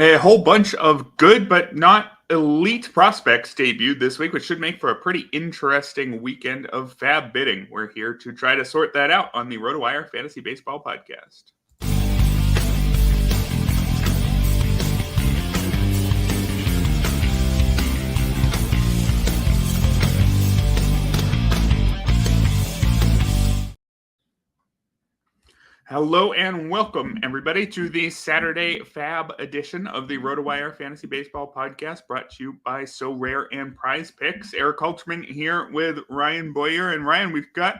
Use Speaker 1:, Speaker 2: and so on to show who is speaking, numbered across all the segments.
Speaker 1: A whole bunch of good but not elite prospects debuted this week, which should make for a pretty interesting weekend of FAAB bidding. We're here to try to sort that out on the RotoWire Fantasy Baseball Podcast. Hello and welcome, everybody, to the Saturday FAAB edition of the RotoWire Fantasy Baseball Podcast, brought to you by So Rare and Prize Picks. Erik Halterman here with Ryan Boyer. And Ryan, we've got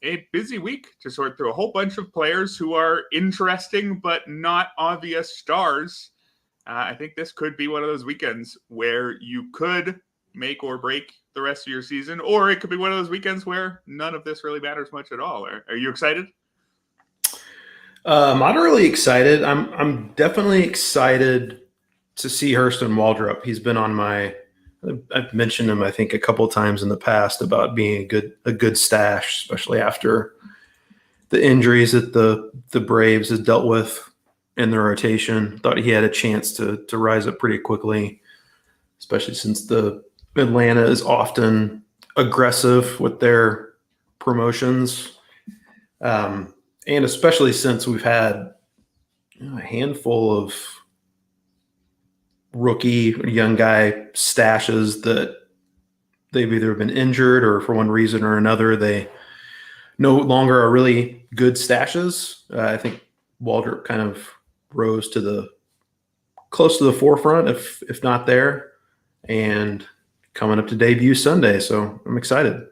Speaker 1: a busy week to sort through a whole bunch of players who are interesting but not obvious stars. I think this could be one of those weekends where you could make or break the rest of your season, or it could be one of those weekends where none of this really matters much at all. Are you excited?
Speaker 2: I'm really excited. I'm definitely excited to see Hurston Waldrep. He's been on I've mentioned him, I think, a couple of times in the past about being a good stash, especially after the injuries that the Braves had dealt with in their rotation. Thought he had a chance to rise up pretty quickly, especially since the Atlanta is often aggressive with their promotions. And especially since we've had a handful of rookie young guy stashes that they've either been injured or for one reason or another, they no longer are really good stashes. I think Waldrop kind of rose to close to the forefront, if not there, and coming up to debut Sunday. So I'm excited.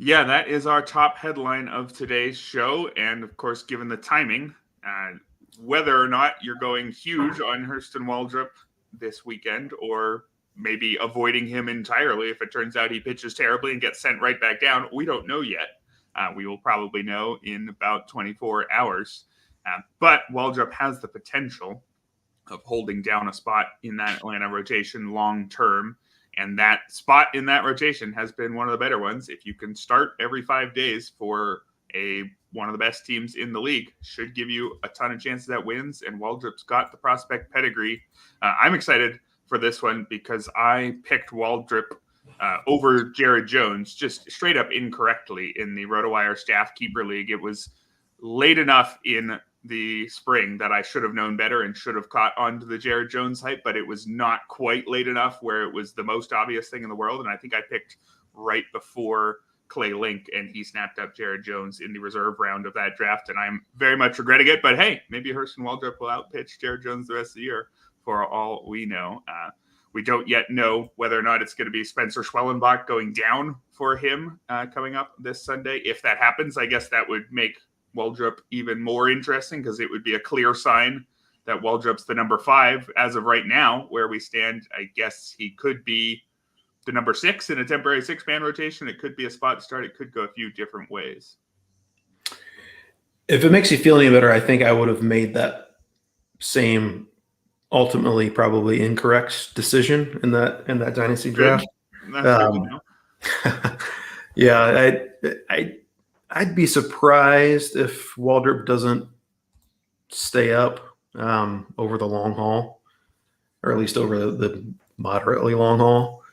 Speaker 1: Yeah, that is our top headline of today's show. And of course, given the timing, whether or not you're going huge on Hurston Waldrep this weekend, or maybe avoiding him entirely if it turns out he pitches terribly and gets sent right back down, we don't know yet. We will probably know in about 24 hours. But Waldrep has the potential of holding down a spot in that Atlanta rotation long term. And that spot in that rotation has been one of the better ones. If you can start every 5 days for one of the best teams in the league, should give you a ton of chances at wins. And Waldrop's got the prospect pedigree. I'm excited for this one because I picked Waldrop over Jared Jones just straight up incorrectly in the RotoWire Staff Keeper League. It was late enough in the spring that I should have known better and should have caught on to the Jared Jones hype, but it was not quite late enough where it was the most obvious thing in the world. And I think I picked right before Clay Link, and he snapped up Jared Jones in the reserve round of that draft. And I'm very much regretting it, but hey, maybe Hurston Waldrep will outpitch Jared Jones the rest of the year for all we know. We don't yet know whether or not it's going to be Spencer Schwellenbach going down for him coming up this Sunday. If that happens, I guess that would make Waldrop even more interesting because it would be a clear sign that Waldrop's the number 5 as of right now. Where we stand, I guess he could be the number 6 in a temporary 6-man rotation. It could be a spot start. It could go a few different ways.
Speaker 2: If it makes you feel any better, I think I would have made that same ultimately probably incorrect decision in that dynasty draft. Yeah, I'd be surprised if Waldrop doesn't stay up over the long haul, or at least over the moderately long haul.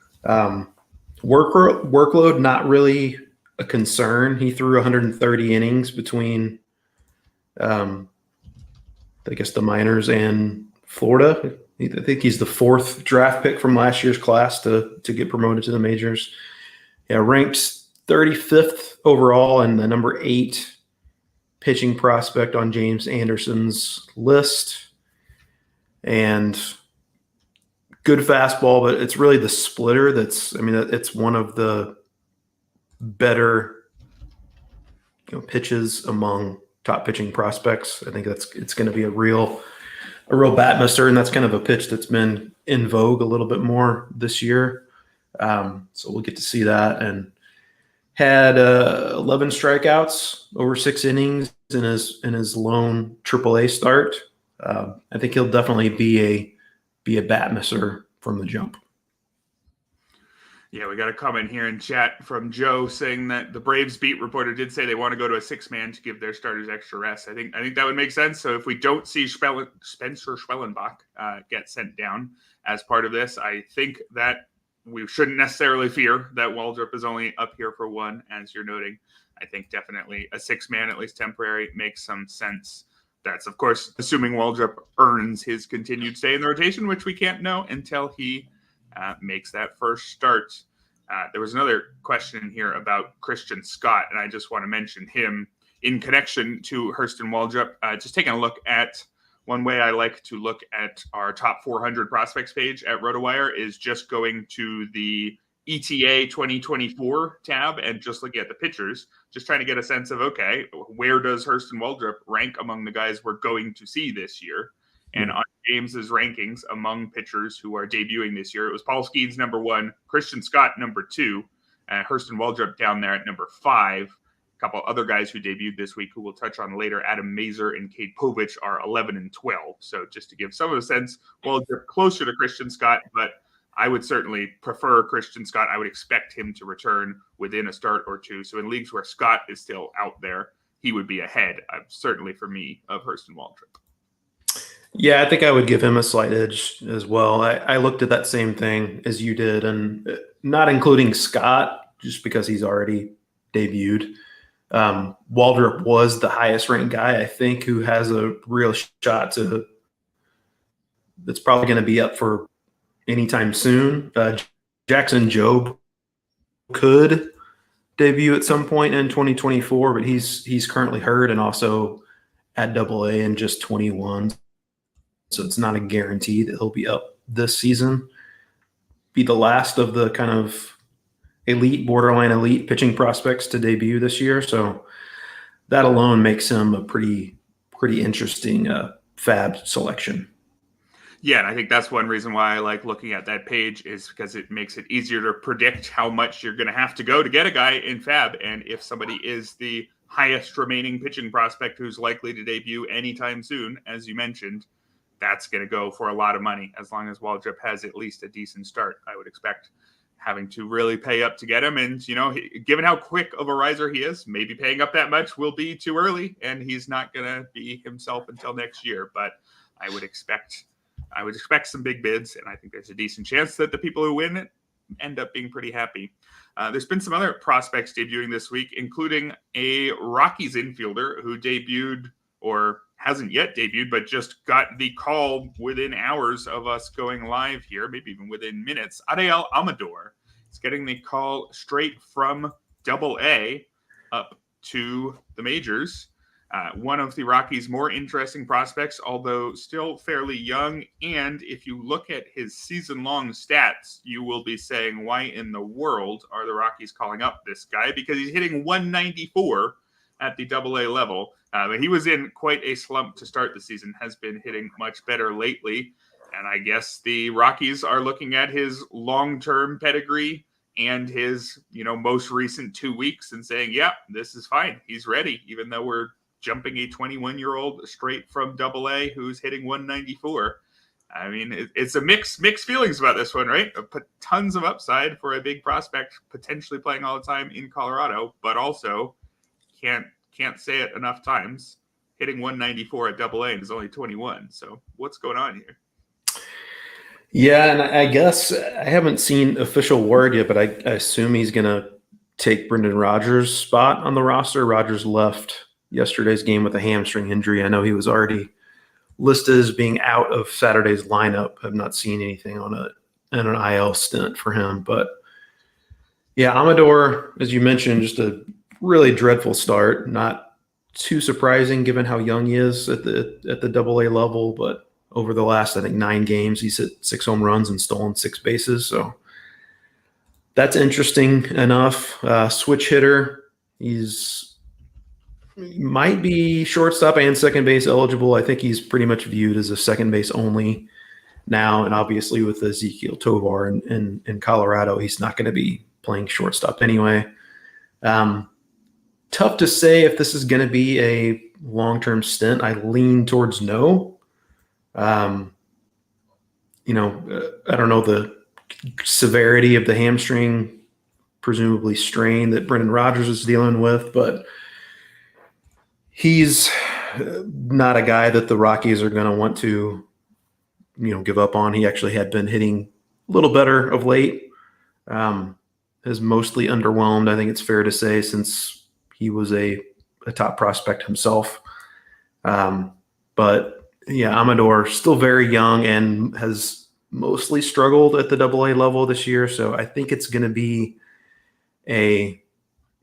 Speaker 2: Workload, not really a concern. He threw 130 innings between, I guess, the minors and Florida. I think he's the 4th draft pick from last year's class to get promoted to the majors. Yeah, ranked 35th overall and the number 8 pitching prospect on James Anderson's list. And good fastball, but it's really the splitter it's one of the better pitches among top pitching prospects. I think it's going to be a real bat mister, and that's kind of a pitch that's been in vogue a little bit more this year. So we'll get to see that. And had 11 strikeouts over 6 innings in his lone AAA start. I think he'll definitely be a bat misser from the jump.
Speaker 1: Yeah, we got a comment here in chat from Joe saying that the Braves beat reporter did say they want to go to a 6-man to give their starters extra rest. I think that would make sense. So if we don't see Spencer Schwellenbach get sent down as part of this, I think that we shouldn't necessarily fear that Waldrep is only up here for one, as you're noting. I think definitely a 6-man, at least temporary, makes some sense. That's, of course, assuming Waldrep earns his continued stay in the rotation, which we can't know until he makes that first start. There was another question here about Christian Scott, and I just want to mention him in connection to Hurston Waldrep. Just taking a look at one way I like to look at our top 400 prospects page at RotoWire is just going to the ETA 2024 tab and just looking at the pitchers, just trying to get a sense of, okay, where does Hurston Waldrep rank among the guys we're going to see this year? And on James's rankings among pitchers who are debuting this year, it was Paul Skeens number 1, Christian Scott number 2, and Hurston Waldrep down there at number 5. A couple other guys who debuted this week who we'll touch on later, Adam Meyer and Cade Povich, are 11 and 12. So just to give some of the sense, Waldrep closer to Christian Scott, but I would certainly prefer Christian Scott. I would expect him to return within a start or two. So in leagues where Scott is still out there, he would be ahead, certainly for me, of Hurston Waldrep.
Speaker 2: Yeah, I think I would give him a slight edge as well. I looked at that same thing as you did, and not including Scott, just because he's already debuted. Waldrep was the highest ranked guy, I think, who has a real shot to – that's probably going to be up for anytime soon. Jackson Jobe could debut at some point in 2024, but he's currently hurt and also at AA and just 21. So it's not a guarantee that he'll be up this season. Be the last of the kind of elite, borderline elite pitching prospects to debut this year. So that alone makes him a pretty interesting FAAB selection.
Speaker 1: Yeah, and I think that's one reason why I like looking at that page is because it makes it easier to predict how much you're going to have to go to get a guy in FAAB. And if somebody is the highest remaining pitching prospect who's likely to debut anytime soon, as you mentioned, that's going to go for a lot of money. As long as Waldrep has at least a decent start, I would expect having to really pay up to get him. And, given how quick of a riser he is, maybe paying up that much will be too early, and he's not going to be himself until next year. But I would expect some big bids, and I think there's a decent chance that the people who win it end up being pretty happy. There's been some other prospects debuting this week, including a Rockies infielder who debuted or hasn't yet debuted, but just got the call within hours of us going live here, maybe even within minutes. Adael Amador is getting the call straight from AA up to the majors. One of the Rockies' more interesting prospects, although still fairly young. And if you look at his season-long stats, you will be saying, why in the world are the Rockies calling up this guy? Because he's hitting 194 at the AA level. But he was in quite a slump to start the season, has been hitting much better lately. And I guess the Rockies are looking at his long-term pedigree and his, most recent 2 weeks and saying, yeah, this is fine. He's ready, even though we're jumping a 21-year-old straight from AA who's hitting 194. I mean, it's a mixed feelings about this one, right? Tons of upside for a big prospect potentially playing all the time in Colorado, but also can't say it enough times. Hitting 194 at AA and is only 21. So what's going on here?
Speaker 2: Yeah, and I guess I haven't seen official word yet, but I assume he's going to take Brendan Rodgers' spot on the roster. Rodgers left yesterday's game with a hamstring injury. I know he was already listed as being out of Saturday's lineup. I've not seen anything on an IL stint for him. But yeah, Amador, as you mentioned, just a really dreadful start. Not too surprising given how young he is at the AA level, but over the last, I think, 9 games, he's hit 6 home runs and stolen 6 bases. So that's interesting enough. Switch hitter. He might be shortstop and second base eligible. I think he's pretty much viewed as a second base only now. And obviously with Ezekiel Tovar in Colorado, he's not going to be playing shortstop anyway. Tough to say if this is going to be a long-term stint. I lean towards no. I don't know the severity of the hamstring, presumably strain that Brendan Rodgers is dealing with, but he's not a guy that the Rockies are going to want to, give up on. He actually had been hitting a little better of late. Has mostly underwhelmed, I think it's fair to say, since he was a top prospect himself. But yeah, Amador still very young and has mostly struggled at the AA level this year. So I think it's going to be a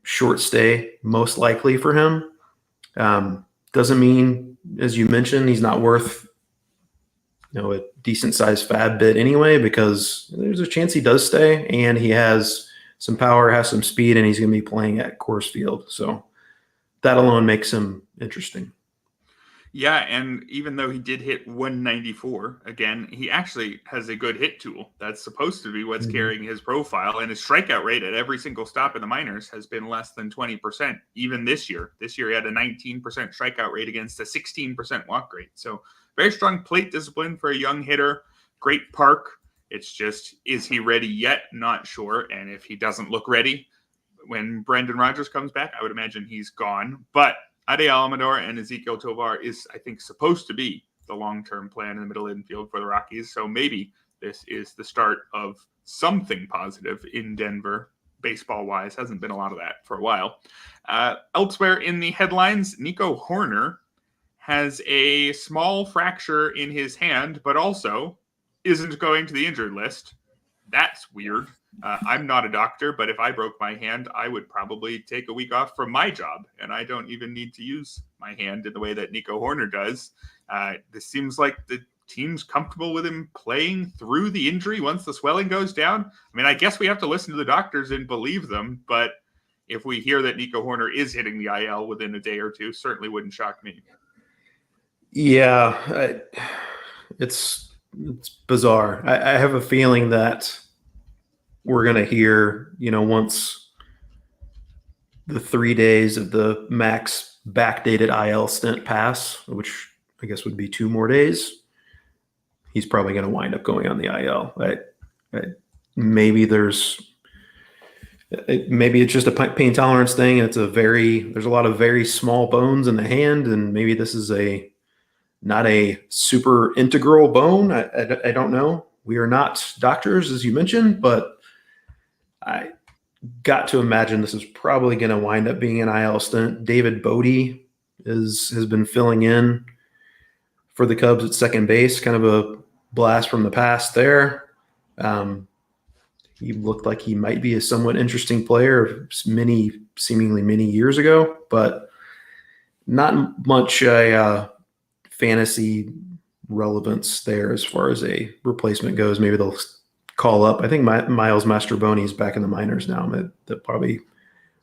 Speaker 2: short stay, most likely for him. Doesn't mean, as you mentioned, he's not worth a decent sized FAAB bid anyway, because there's a chance he does stay, and he has some power, has some speed, and he's going to be playing at Coors Field. So that alone makes him interesting.
Speaker 1: Yeah, and even though he did hit 194, again, he actually has a good hit tool. That's supposed to be what's carrying his profile, and his strikeout rate at every single stop in the minors has been less than 20%, even this year. This year he had a 19% strikeout rate against a 16% walk rate. So very strong plate discipline for a young hitter. Great park. It's just, is he ready yet? Not sure. And if he doesn't look ready, when Brendan Rodgers comes back, I would imagine he's gone. But Adael Amador and Ezequiel Tovar is, I think, supposed to be the long-term plan in the middle infield for the Rockies. So maybe this is the start of something positive in Denver, baseball-wise. Hasn't been a lot of that for a while. Elsewhere in the headlines, Nico Hoerner has a small fracture in his hand, but also isn't going to the injured list. That's weird. I'm not a doctor, but if I broke my hand, I would probably take a week off from my job, and I don't even need to use my hand in the way that Nico Hoerner does. This seems like the team's comfortable with him playing through the injury once the swelling goes down. I mean, I guess we have to listen to the doctors and believe them, but if we hear that Nico Hoerner is hitting the IL within a day or two, certainly wouldn't shock me.
Speaker 2: Yeah, it's bizarre. I have a feeling that we're going to hear, once the 3 days of the max backdated IL stint pass, which I guess would be 2 more days, he's probably going to wind up going on the IL. Maybe it's just a pain tolerance thing. And there's a lot of very small bones in the hand, and maybe this is not a super integral bone. I don't know. We are not doctors, as you mentioned, but I got to imagine this is probably going to wind up being an IL stint. David Bodie has been filling in for the Cubs at second base, kind of a blast from the past there. He looked like he might be a somewhat interesting player seemingly many years ago, but not much fantasy relevance there as far as a replacement goes. Maybe they'll call up. I think Miles Mastrobuoni is back in the minors now. They'll probably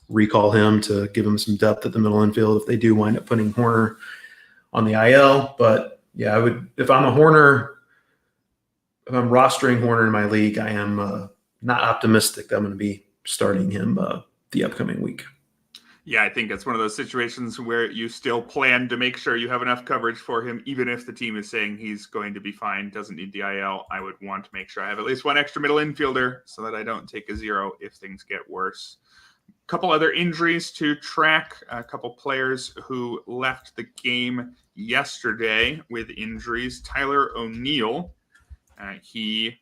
Speaker 2: recall him to give him some depth at the middle infield if they do wind up putting Hoerner on the IL. But yeah, I would, if I'm rostering Hoerner in my league, I am not optimistic that I'm going to be starting him the upcoming week.
Speaker 1: Yeah, I think it's one of those situations where you still plan to make sure you have enough coverage for him, even if the team is saying he's going to be fine, doesn't need the IL. I would want to make sure I have at least one extra middle infielder so that I don't take a 0 if things get worse. A couple other injuries to track, a couple players who left the game yesterday with injuries. Tyler O'Neill, he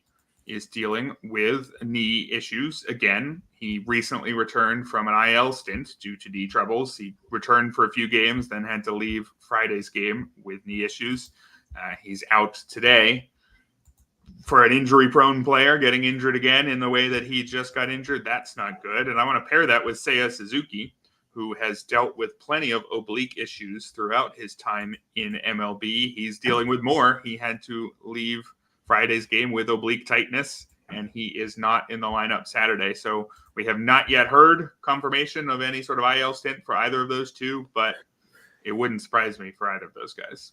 Speaker 1: is dealing with knee issues again. He recently returned from an IL stint due to knee troubles. He returned for a few games, then had to leave Friday's game with knee issues. He's out today. For an injury-prone player, getting injured again in the way that he just got injured, that's not good. And I want to pair that with Seiya Suzuki, who has dealt with plenty of oblique issues throughout his time in MLB. He's dealing with more. He had to leave Friday's game with oblique tightness, and he is not in the lineup Saturday. So we have not yet heard confirmation of any sort of IL stint for either of those two, but it wouldn't surprise me for either of those guys.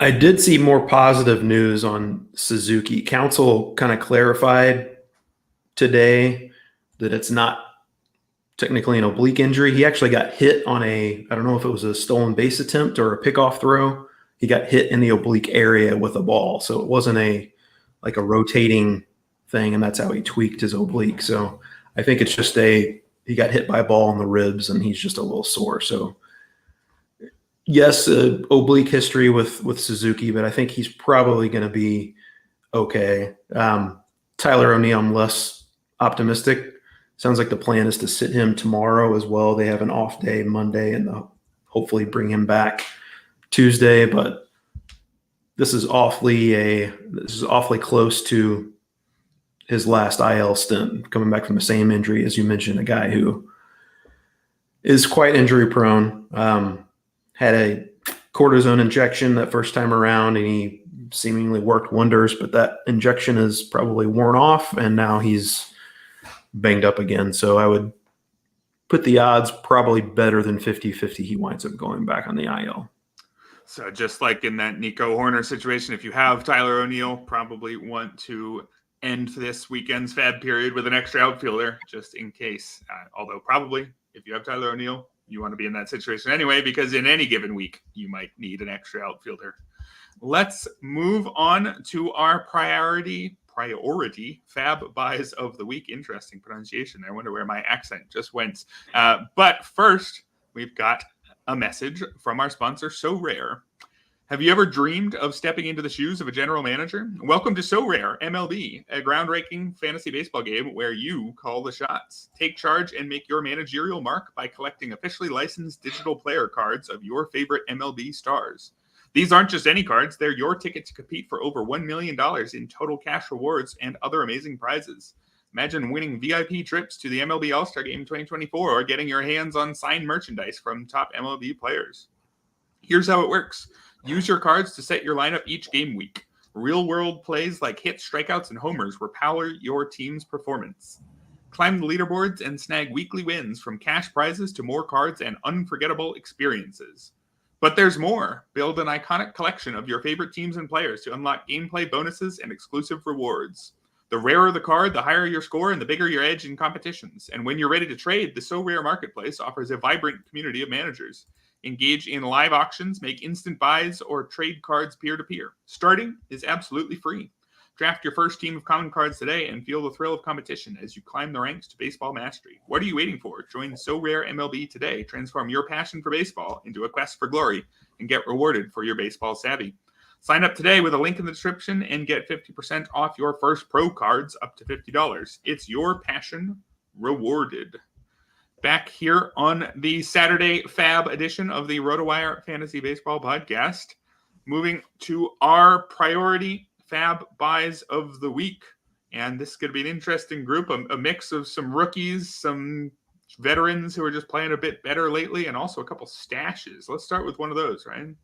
Speaker 2: I did see more positive news on Suzuki. Counsel kind of clarified today that it's not technically an oblique injury. He actually got hit on I don't know if it was a stolen base attempt or a pickoff throw. He got hit in the oblique area with a ball. So it wasn't like a rotating thing, and that's how he tweaked his oblique. So I think it's just he got hit by a ball in the ribs, and he's just a little sore. So yes, oblique history with Suzuki, but I think he's probably going to be okay. Tyler O'Neill, I'm less optimistic. Sounds like the plan is to sit him tomorrow as well. They have an off day Monday, and they'll hopefully bring him back Tuesday. But this is awfully close to his last IL stint, coming back from the same injury as you mentioned. A guy who is quite injury prone. Had a cortisone injection that first time around, and he seemingly worked wonders. But that injection is probably worn off, and now he's banged up again. So I would put the odds probably better than 50-50 he winds up going back on the IL.
Speaker 1: So just like in that Nico Horner situation, if you have Tyler O'Neill, probably want to end this weekend's FAAB period with an extra outfielder just in case. Although probably if you have Tyler O'Neill, you want to be in that situation anyway, because in any given week, you might need an extra outfielder. Let's move on to our priority FAAB buys of the week. Interesting pronunciation. I wonder where my accent just went. But first, we've got a message from our sponsor, So Rare. Have you ever dreamed of stepping into the shoes of a general manager? Welcome to So Rare MLB, a groundbreaking fantasy baseball game where you call the shots. Take charge and make your managerial mark by collecting officially licensed digital player cards of your favorite MLB stars. These aren't just any cards, they're your ticket to compete for over $1 million in total cash rewards and other amazing prizes. Imagine winning VIP trips to the MLB All-Star Game 2024 or getting your hands on signed merchandise from top MLB players. Here's how it works. Use your cards to set your lineup each game week. Real-world plays like hits, strikeouts, and homers will power your team's performance. Climb the leaderboards and snag weekly wins, from cash prizes to more cards and unforgettable experiences. But there's more. Build an iconic collection of your favorite teams and players to unlock gameplay bonuses and exclusive rewards. The rarer the card, the higher your score and the bigger your edge in competitions. And when you're ready to trade, the So Rare Marketplace offers a vibrant community of managers. Engage in live auctions, make instant buys, or trade cards peer-to-peer. Starting is absolutely free. Draft your first team of common cards today and feel the thrill of competition as you climb the ranks to baseball mastery. What are you waiting for? Join So Rare MLB today. Transform your passion for baseball into a quest for glory and get rewarded for your baseball savvy. Sign up today with a link in the description and get 50% off your first pro cards up to $50. It's your passion rewarded. Back here on the Saturday FAAB edition of the RotoWire Fantasy Baseball Podcast. Moving to our priority FAAB buys of the week. And this is going to be an interesting group, a mix of some rookies, some veterans who are just playing a bit better lately, and also a couple stashes. Let's start with one of those, Ryan.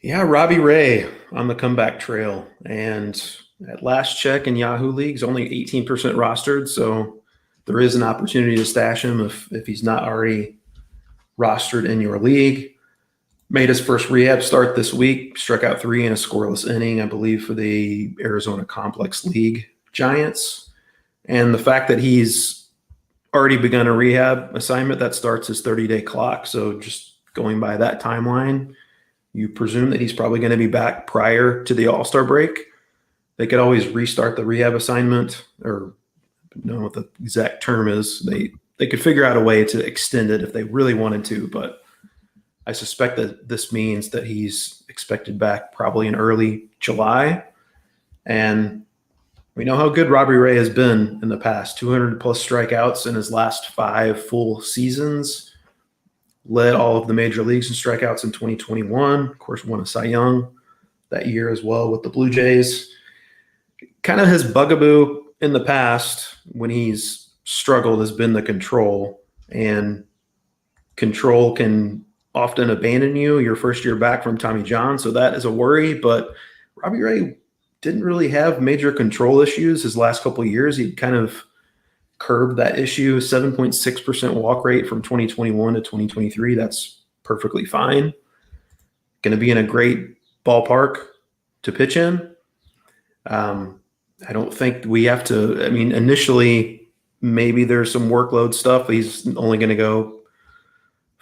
Speaker 2: Yeah, Robbie Ray on the comeback trail. And at last check in Yahoo leagues, only 18% rostered. So there is an opportunity to stash him if he's not already rostered in your league. Made his first rehab start this week, struck out 3 in a scoreless inning, I believe, for the Arizona Complex League Giants. And the fact that he's already begun a rehab assignment, that starts his 30-day clock. So just going by that timeline, you presume that he's probably going to be back prior to the All-Star break. They could always restart the rehab assignment, or I don't know what the exact term is. They could figure out a way to extend it if they really wanted to, but I suspect that this means that he's expected back probably in early July. And we know how good Robbie Ray has been in the past. 200-plus strikeouts in his last 5 full seasons. Led all of the major leagues in strikeouts in 2021. Of course, won a Cy Young that year as well with the Blue Jays. Kind of his bugaboo in the past when he's struggled has been the control. And control can often abandon you your first year back from Tommy John, so that is a worry. But Robbie Ray didn't really have major control issues his last couple of years. He kind of curbed that issue. 7.6% walk rate from 2021 to 2023. That's perfectly fine. Going to be in a great ballpark to pitch in. I don't think we have to. I mean, initially, maybe there's some workload stuff. He's only going to go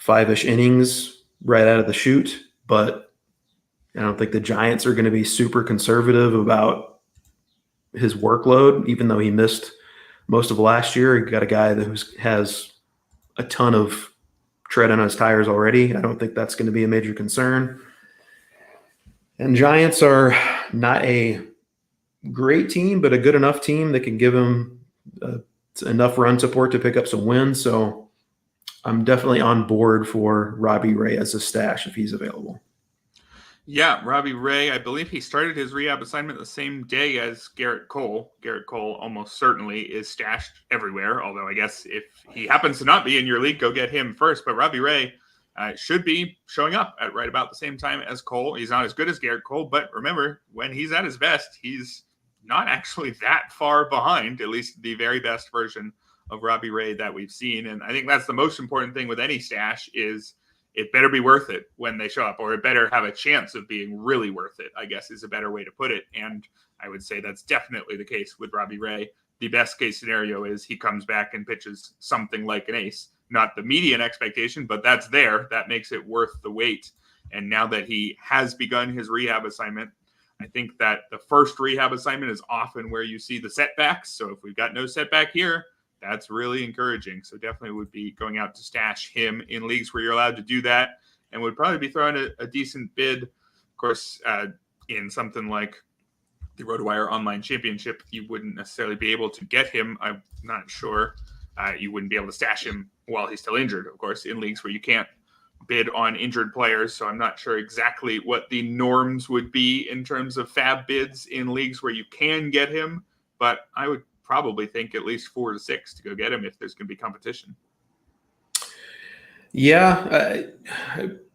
Speaker 2: 5-ish innings right out of the chute, but I don't think the Giants are going to be super conservative about his workload, even though he missed most of last year. He got a guy that has a ton of tread on his tires already. I don't think that's going to be a major concern. And Giants are not a great team, but a good enough team that can give him enough run support to pick up some wins. So I'm definitely on board for Robbie Ray as a stash if he's available.
Speaker 1: Yeah, Robbie Ray, I believe he started his rehab assignment the same day as Garrett Cole. Garrett Cole almost certainly is stashed everywhere, although I guess if he happens to not be in your league, go get him first. But Robbie Ray should be showing up at right about the same time as Cole. He's not as good as Garrett Cole, but remember, when he's at his best, he's not actually that far behind, at least the very best version of Robbie Ray that we've seen. And I think that's the most important thing with any stash is it better be worth it when they show up, or it better have a chance of being really worth it, I guess is a better way to put it. And I would say that's definitely the case with Robbie Ray. The best case scenario is he comes back and pitches something like an ace. Not the median expectation, but that's there. That makes it worth the wait. And now that he has begun his rehab assignment, I think that the first rehab assignment is often where you see the setbacks. So if we've got no setback here, that's really encouraging. So definitely would be going out to stash him in leagues where you're allowed to do that, and would probably be throwing a decent bid. Of course, in something like the RotoWire Online Championship, you wouldn't necessarily be able to get him. I'm not sure. You wouldn't be able to stash him while he's still injured, of course, in leagues where you can't bid on injured players. So I'm not sure exactly what the norms would be in terms of FAAB bids in leagues where you can get him, but I would probably think at least 4 to 6 to go get him if there's going to be competition.
Speaker 2: Yeah,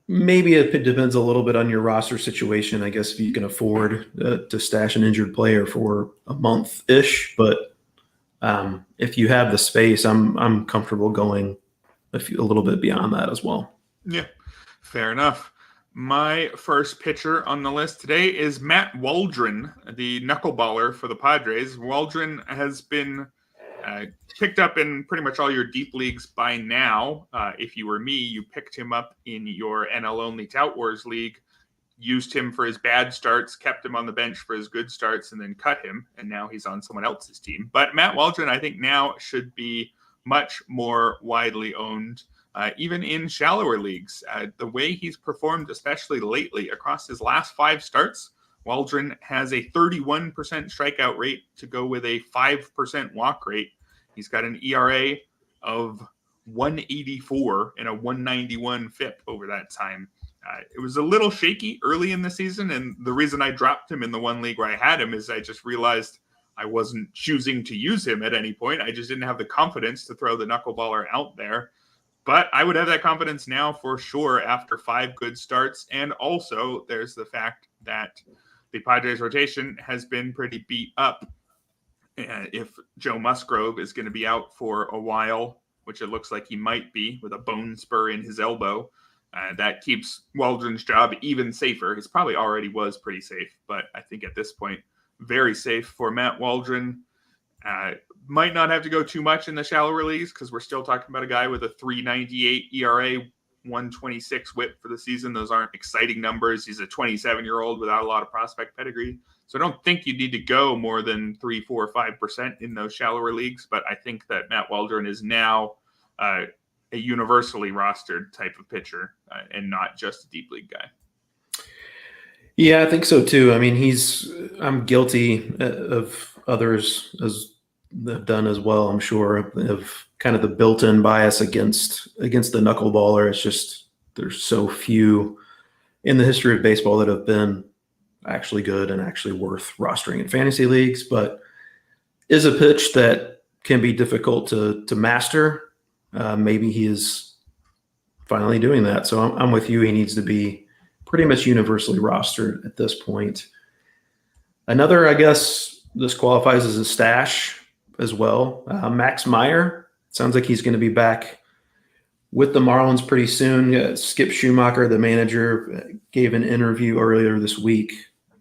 Speaker 2: maybe it depends a little bit on your roster situation. I guess if you can afford to stash an injured player for a month-ish, but if you have the space, I'm comfortable going a little bit beyond that as well.
Speaker 1: Yeah, fair enough. My first pitcher on the list today is Matt Waldron, the knuckleballer for the Padres. Waldron has been picked up in pretty much all your deep leagues by now. If you were me, you picked him up in your NL-only Tout Wars league, used him for his bad starts, kept him on the bench for his good starts, and then cut him, and now he's on someone else's team. But Matt Waldron, I think now should be much more widely owned. Even in shallower leagues, the way he's performed, especially lately, across his last 5 starts, Waldron has a 31% strikeout rate to go with a 5% walk rate. He's got an ERA of 184 and a 191 FIP over that time. It was a little shaky early in the season, and the reason I dropped him in the one league where I had him is I just realized I wasn't choosing to use him at any point. I just didn't have the confidence to throw the knuckleballer out there. But I would have that confidence now for sure after 5 good starts. And also there's the fact that the Padres rotation has been pretty beat up. If Joe Musgrove is going to be out for a while, which it looks like he might be with a bone spur in his elbow, that keeps Waldron's job even safer. It probably already was pretty safe, but I think at this point, very safe for Matt Waldron. Might not have to go too much in the shallower leagues because we're still talking about a guy with a 3.98 ERA, 126 whip for the season. Those aren't exciting numbers. He's a 27-year-old without a lot of prospect pedigree. So I don't think you need to go more than 3, 4, 5% in those shallower leagues. But I think that Matt Waldron is now a universally rostered type of pitcher and not just a deep league guy.
Speaker 2: Yeah, I think so too. I mean, I'm guilty of others as have done as well, I'm sure, of kind of the built-in bias against the knuckleballer. It's just there's so few in the history of baseball that have been actually good and actually worth rostering in fantasy leagues, but is a pitch that can be difficult to master. Maybe he is finally doing that. So I'm with you. He needs to be pretty much universally rostered at this point. Another, I guess, this qualifies as a stash as well. Max Meyer, sounds like he's going to be back with the Marlins pretty soon. Skip Schumacher, the manager, gave an interview earlier this week.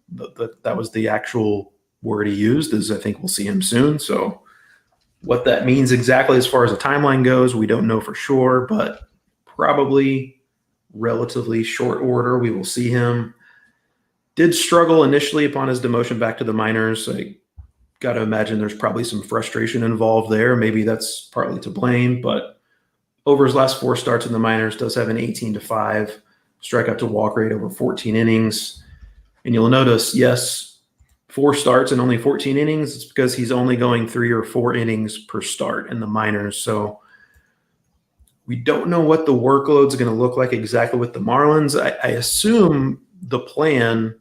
Speaker 2: That was the actual word he used, is I think we'll see him soon. So what that means exactly as far as the timeline goes, we don't know for sure, but probably relatively short order we will see him. Did struggle initially upon his demotion back to the minors. got to imagine there's probably some frustration involved there. Maybe that's partly to blame, but over his last 4 starts in the minors, does have an 18-5 strikeout to walk rate over 14 innings. And you'll notice, yes, 4 starts and only 14 innings. It's because he's only going 3 or 4 innings per start in the minors. So we don't know what the workload's going to look like exactly with the Marlins. I assume the plan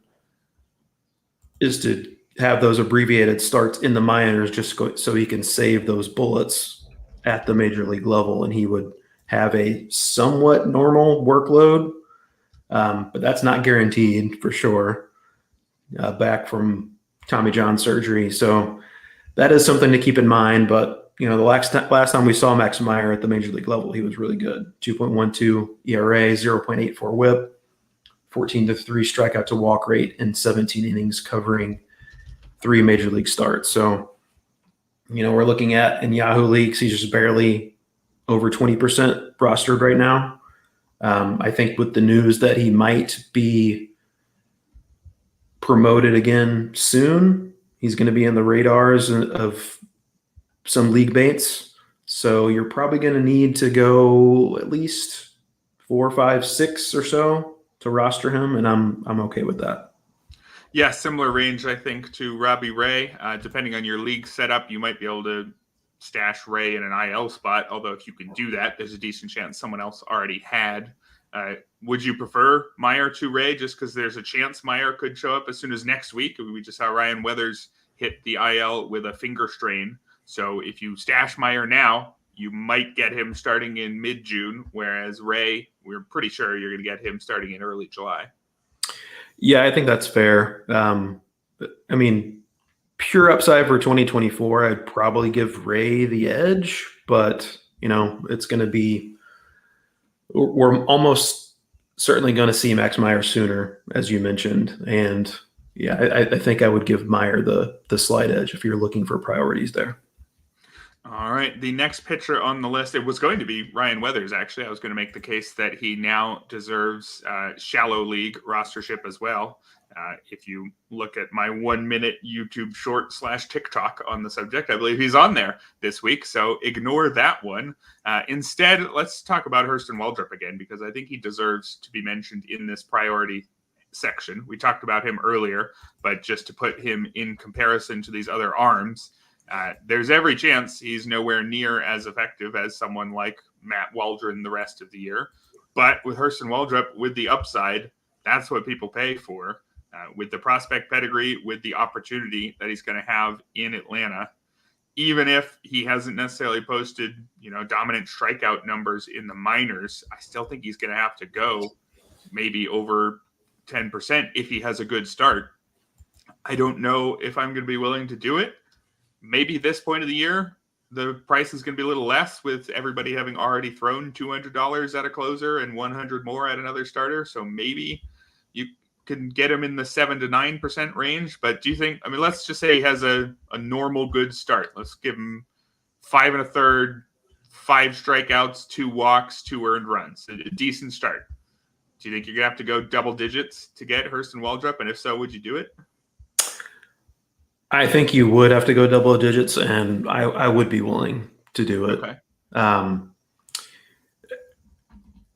Speaker 2: is to have those abbreviated starts in the minors just so he can save those bullets at the major league level, and he would have a somewhat normal workload, but that's not guaranteed for sure, back from Tommy John surgery. So that is something to keep in mind. But, the last time we saw Max Meyer at the major league level, he was really good. 2.12 ERA, 0.84 whip, 14-3 strikeout to walk rate, and 17 innings covering 3 major league starts. So, we're looking at in Yahoo leagues, he's just barely over 20% rostered right now. I think with the news that he might be promoted again soon, he's going to be in the radars of some league mates. So you're probably going to need to go at least 4, 5, 6 or so to roster him, and I'm okay with that.
Speaker 1: Yeah, similar range, I think, to Robbie Ray. Depending on your league setup, you might be able to stash Ray in an IL spot, although if you can do that, there's a decent chance someone else already had. Would you prefer Meyer to Ray just because there's a chance Meyer could show up as soon as next week? We just saw Ryan Weathers hit the IL with a finger strain. So if you stash Meyer now, you might get him starting in mid-June, whereas Ray, we're pretty sure you're going to get him starting in early July.
Speaker 2: Yeah, I think that's fair. Pure upside for 2024, I'd probably give Ray the edge, but, it's going to be – we're almost certainly going to see Max Meyer sooner, as you mentioned. And, yeah, I think I would give Meyer the slight edge if you're looking for priorities there.
Speaker 1: All right. The next pitcher on the list, it was going to be Ryan Weathers, actually. I was going to make the case that he now deserves shallow league rostership as well. If you look at my 1-minute YouTube short / TikTok on the subject, I believe he's on there this week. So ignore that one. Instead, let's talk about Hurston Waldrep again, because I think he deserves to be mentioned in this priority section. We talked about him earlier, but just to put him in comparison to these other arms, there's every chance he's nowhere near as effective as someone like Matt Waldron the rest of the year. But with Hurston Waldrep, with the upside, that's what people pay for. With the prospect pedigree, with the opportunity that he's going to have in Atlanta, even if he hasn't necessarily posted, dominant strikeout numbers in the minors, I still think he's going to have to go maybe over 10% if he has a good start. I don't know if I'm going to be willing to do it. Maybe this point of the year, the price is going to be a little less with everybody having already thrown $200 at a closer and $100 more at another starter. So maybe you can get him in the 7 to 9% range. But do you think, let's just say he has a normal good start. Let's give him 5 1/3, 5 strikeouts, 2 walks, 2 earned runs, a decent start. Do you think you're going to have to go double digits to get Hurston Waldrep? And if so, would you do it?
Speaker 2: I think you would have to go double digits, and I would be willing to do it.
Speaker 1: Okay.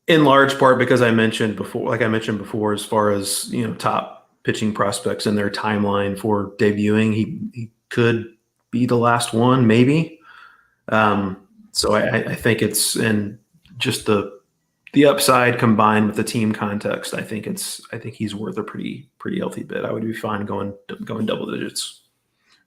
Speaker 2: In large part because I mentioned before, as far as top pitching prospects and their timeline for debuting, he could be the last one, maybe. So I think it's in just the upside combined with the team context. I think he's worth a pretty healthy bid. I would be fine going double digits.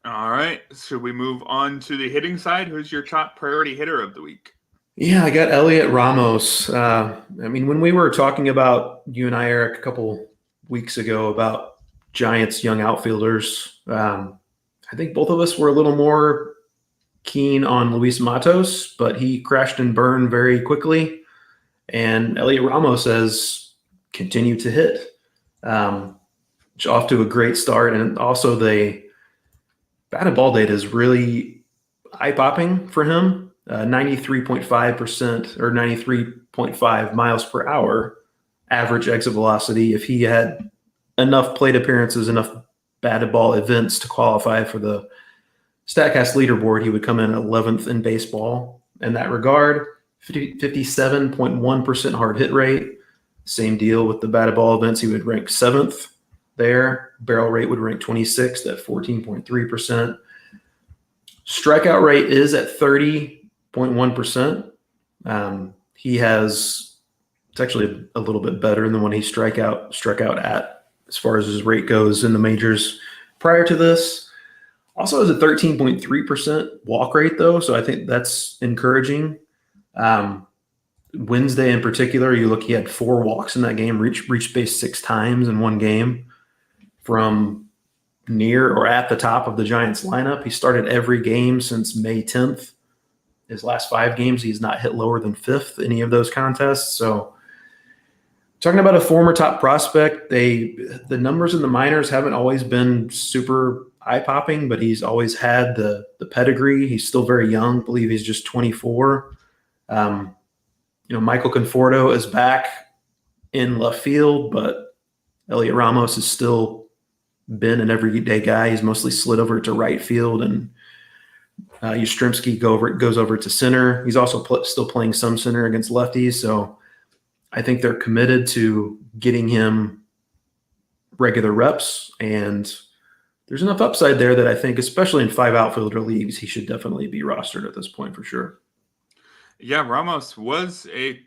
Speaker 1: All right. Should we move on to the hitting side? Who's your top priority hitter of the week?
Speaker 2: Yeah, I got Heliot Ramos. When we were talking about, you and I, Erik, a couple weeks ago about Giants young outfielders, I think both of us were a little more keen on Luis Matos, but he crashed and burned very quickly. And Heliot Ramos has continued to hit. Off to a great start. And also the batted ball data is really eye-popping for him. 93.5% or 93.5 miles per hour average exit velocity. If he had enough plate appearances, enough batted ball events to qualify for the StatCast leaderboard, he would come in 11th in baseball in that regard. 57.1% hard hit rate. Same deal with the batted ball events. He would rank 7th there. Barrel rate would rank 26th at 14.3%. Strikeout rate is at 30.1%. It's actually a little bit better than when he struck out at, as far as his rate goes in the majors prior to this. Also has a 13.3% walk rate, though, so I think that's encouraging. Wednesday in particular, he had 4 walks in that game, reached base 6 times in one game from near or at the top of the Giants lineup. He started every game since May 10th. His last 5 games, he's not hit lower than 5th any of those contests. So talking about a former top prospect, the numbers in the minors haven't always been super eye-popping, but he's always had the pedigree. He's still very young. I believe he's just 24. Michael Conforto is back in left field, but Heliot Ramos has still been an everyday guy. He's mostly slid over to right field, and Yastrzemski goes over to center. He's also still playing some center against lefties, so I think they're committed to getting him regular reps, and there's enough upside there that I think, especially in 5 outfielder leagues, he should definitely be rostered at this point for sure.
Speaker 1: Yeah, Ramos was a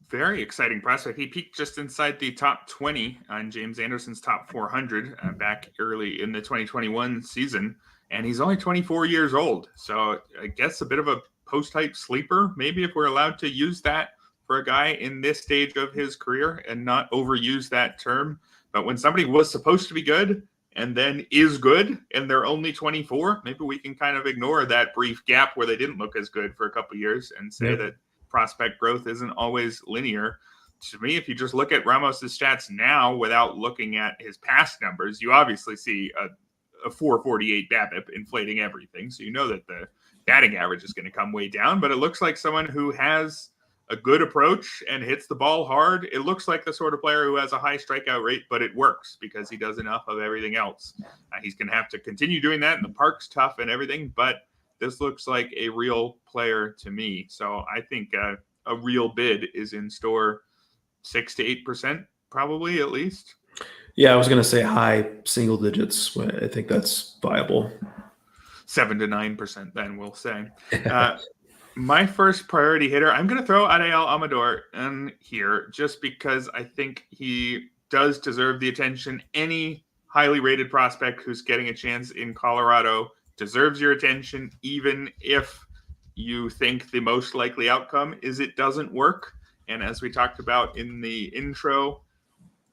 Speaker 1: very exciting prospect. He peaked just inside the top 20 on James Anderson's top 400 back early in the 2021 season, and he's only 24 years old. So I guess a bit of a post-hype sleeper, maybe, if we're allowed to use that for a guy in this stage of his career and not overuse that term. But when somebody was supposed to be good and then is good and they're only 24, maybe we can kind of ignore that brief gap where they didn't look as good for a couple of years and say that prospect growth isn't always linear. To me, if you just look at Ramos's stats now without looking at his past numbers, you obviously see a 448 BABIP inflating everything. So you know that the batting average is going to come way down, but it looks like someone who has a good approach and hits the ball hard. It looks like the sort of player who has a high strikeout rate, but it works because he does enough of everything else. He's going to have to continue doing that, and the park's tough and everything, but this looks like a real player to me. So I think a real bid is in store, 6 to 8%, probably at least.
Speaker 2: Yeah, I was going to say high single digits. I think that's viable.
Speaker 1: 7 to 9%, then we'll say. My first priority hitter, I'm going to throw Adael Amador in here just because I think he does deserve the attention. Any highly rated prospect who's getting a chance in Colorado deserves your attention, even if you think the most likely outcome is it doesn't work. And as we talked about in the intro,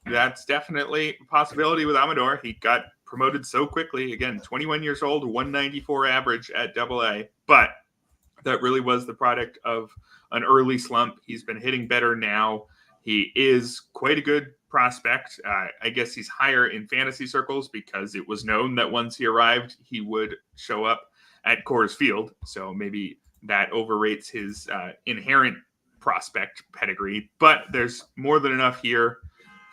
Speaker 1: that's definitely a possibility with Amador. He got promoted so quickly. Again, 21 years old, 194 average at AA. But that really was the product of an early slump. He's been hitting better now. He is quite a good prospect. I guess he's higher in fantasy circles because it was known that once he arrived, he would show up at Coors Field. So maybe that overrates his inherent prospect pedigree. But there's more than enough here.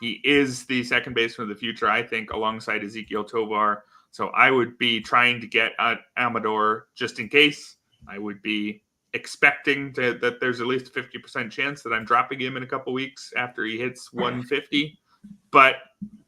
Speaker 1: He is the second baseman of the future, I think, alongside Ezekiel Tovar. So I would be trying to get Amador just in case. I would be expecting that there's at least a 50% chance that I'm dropping him in a couple weeks after he hits 150. But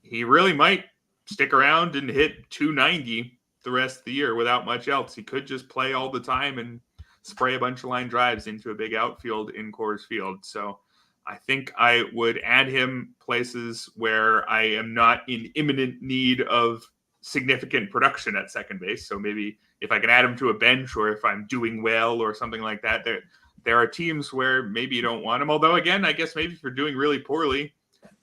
Speaker 1: he really might stick around and hit 290 the rest of the year without much else. He could just play all the time and spray a bunch of line drives into a big outfield in Coors Field. So I think I would add him places where I am not in imminent need of significant production at second base. So maybe if I can add him to a bench, or if I'm doing well or something like that, there are teams where maybe you don't want him. Although, again, I guess maybe if you're doing really poorly,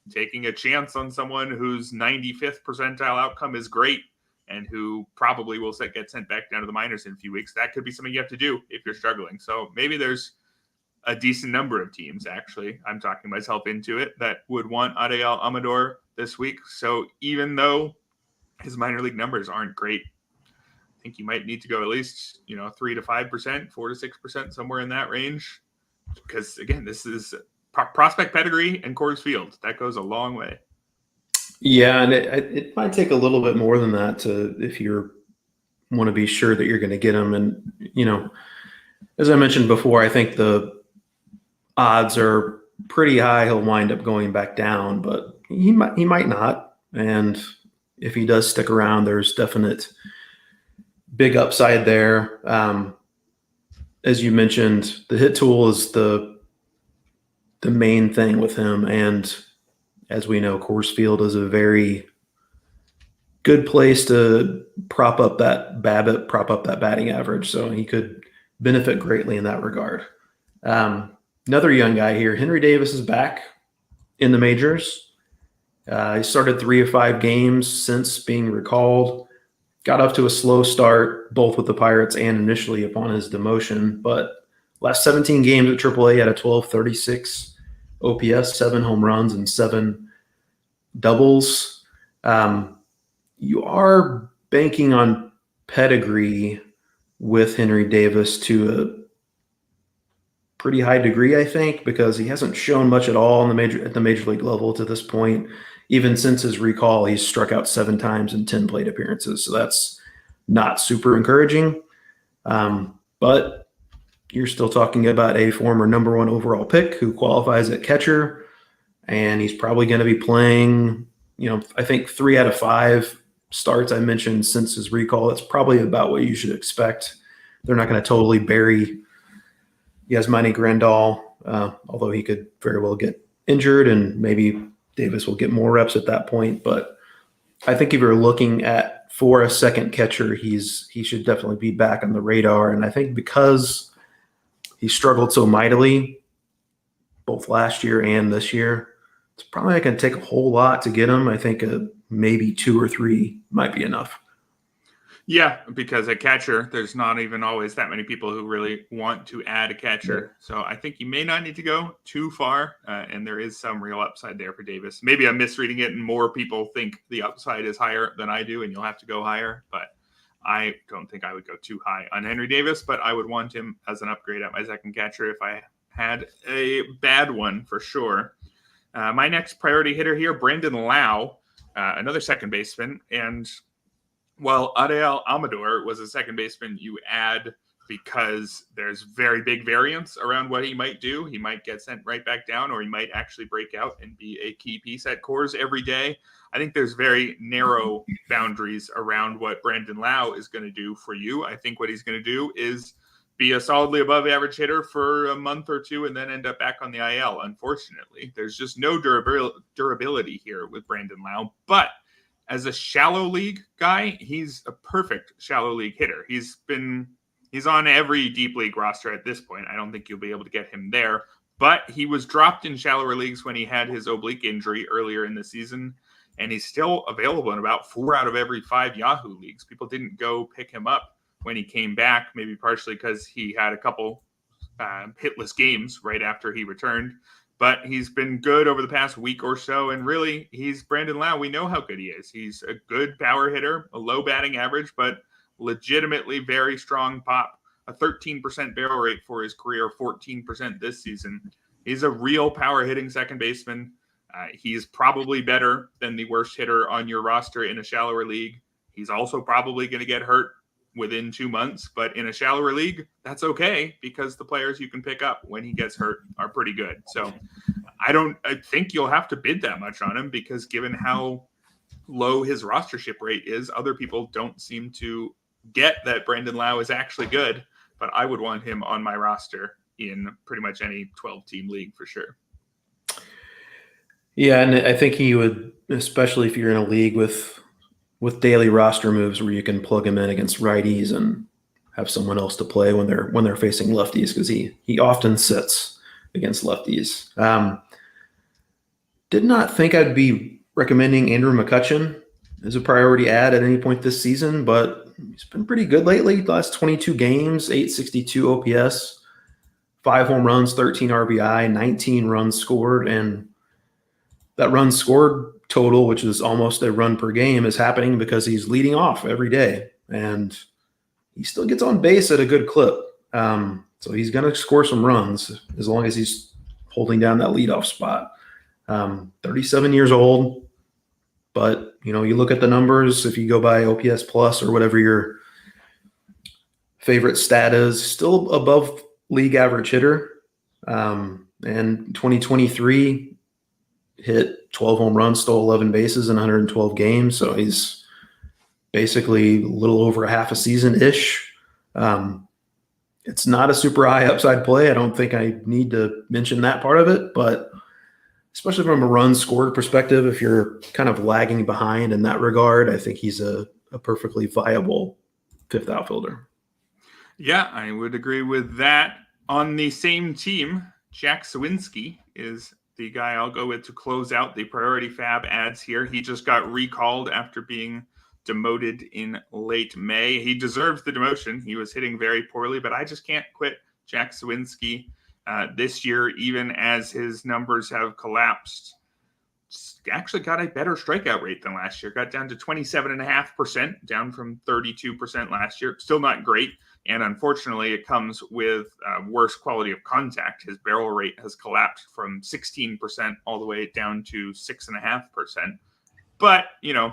Speaker 1: taking a chance on someone whose 95th percentile outcome is great and who probably will get sent back down to the minors in a few weeks, that could be something you have to do if you're struggling. So maybe there's a decent number of teams, actually, I'm talking myself into it, that would want Adael Amador this week. So even though his minor league numbers aren't great, I think you might need to go at least, 3 to 5%, 4 to 6%, somewhere in that range. Because, again, this is prospect pedigree and Coors Field. That goes a long way.
Speaker 2: Yeah, and it might take a little bit more than that if you're want to be sure that you're going to get him. And, as I mentioned before, I think the odds are pretty high he'll wind up going back down, but he might not. And if he does stick around, there's definite big upside there. As you mentioned, the hit tool is the main thing with him. And as we know, Coors Field is a very good place to prop up that BABIP, prop up that batting average. So he could benefit greatly in that regard. Another young guy here, Henry Davis, is back in the majors. He started 3 of 5 games since being recalled. Got off to a slow start, both with the Pirates and initially upon his demotion. But last 17 games at AAA had a 1236 OPS, 7 home runs, and 7 doubles. You are banking on pedigree with Henry Davis to a pretty high degree, I think, because he hasn't shown much at all at the major league level to this point. Even since his recall, he's struck out 7 times in 10 plate appearances. So that's not super encouraging. But you're still talking about a former number 1 overall pick who qualifies at catcher. And he's probably going to be playing, I think 3 out of 5 starts I mentioned since his recall. That's probably about what you should expect. They're not going to totally bury Yasmani Grandal, although he could very well get injured and maybe Davis will get more reps at that point. But I think if you're looking for a second catcher, he should definitely be back on the radar. And I think because he struggled so mightily both last year and this year, it's probably not going to take a whole lot to get him. I think maybe 2 or 3 might be enough.
Speaker 1: Yeah, because at catcher, there's not even always that many people who really want to add a catcher. So I think you may not need to go too far, and there is some real upside there for Davis. Maybe I'm misreading it, and more people think the upside is higher than I do, and you'll have to go higher. But I don't think I would go too high on Henry Davis, but I would want him as an upgrade at my second catcher if I had a bad one for sure. My next priority hitter here, Brandon Lowe, another second baseman, and while Adael Amador was a second baseman you add because there's very big variance around what he might do. He might get sent right back down, or he might actually break out and be a key piece at Coors every day. I think there's very narrow boundaries around what Brandon Lowe is going to do for you. I think what he's going to do is be a solidly above average hitter for a month or 2 and then end up back on the IL. Unfortunately, there's just no durability here with Brandon Lowe, but as a shallow league guy, he's a perfect shallow league hitter. He's on every deep league roster at this point. I don't think you'll be able to get him there, but he was dropped in shallower leagues when he had his oblique injury earlier in the season, and he's still available in about 4 out of every 5 Yahoo leagues. People didn't go pick him up when he came back, maybe partially because he had a couple hitless games right after he returned. But he's been good over the past week or so, and really, he's Brandon Lowe. We know how good he is. He's a good power hitter, a low batting average, but legitimately very strong pop, a 13% barrel rate for his career, 14% this season. He's a real power hitting second baseman. He's probably better than the worst hitter on your roster in a shallower league. He's also probably going to get hurt within 2 months, but in a shallower league, that's okay because the players you can pick up when he gets hurt are pretty good. So I think you'll have to bid that much on him because given how low his rostership rate is, other people don't seem to get that Brandon Lowe is actually good, but I would want him on my roster in pretty much any 12-team league for sure.
Speaker 2: Yeah, and I think he would, especially if you're in a league with daily roster moves where you can plug him in against righties and have someone else to play when they're facing lefties, because he often sits against lefties. Did not think I'd be recommending Andrew McCutchen as a priority add at any point this season, but he's been pretty good lately. The last 22 games, 862 OPS, 5 home runs, 13 RBI, 19 runs scored, and that runs scored total, which is almost a run per game, is happening because he's leading off every day, and he still gets on base at a good clip. So he's going to score some runs as long as he's holding down that leadoff spot. 37 years old, but you look at the numbers. If you go by OPS plus or whatever your favorite stat is still above league average hitter. And 2023 hit 12 home runs, stole 11 bases in 112 games. So he's basically a little over half a season-ish. It's not a super high upside play. I don't think I need to mention that part of it, but especially from a run scored perspective, if you're kind of lagging behind in that regard, I think he's a perfectly viable fifth outfielder.
Speaker 1: Yeah, I would agree with that. On the same team, Jack Suwinski is the guy I'll go with to close out the priority FAAB ads here. He just got recalled after being demoted in late May. He deserves the demotion. He was hitting very poorly, but I just can't quit Jack Suwinski this year, even as his numbers have collapsed. Actually got a better strikeout rate than last year. Got down to 27.5%, down from 32% last year. Still not great. And unfortunately, it comes with worse quality of contact. His barrel rate has collapsed from 16% all the way down to 6.5%. But,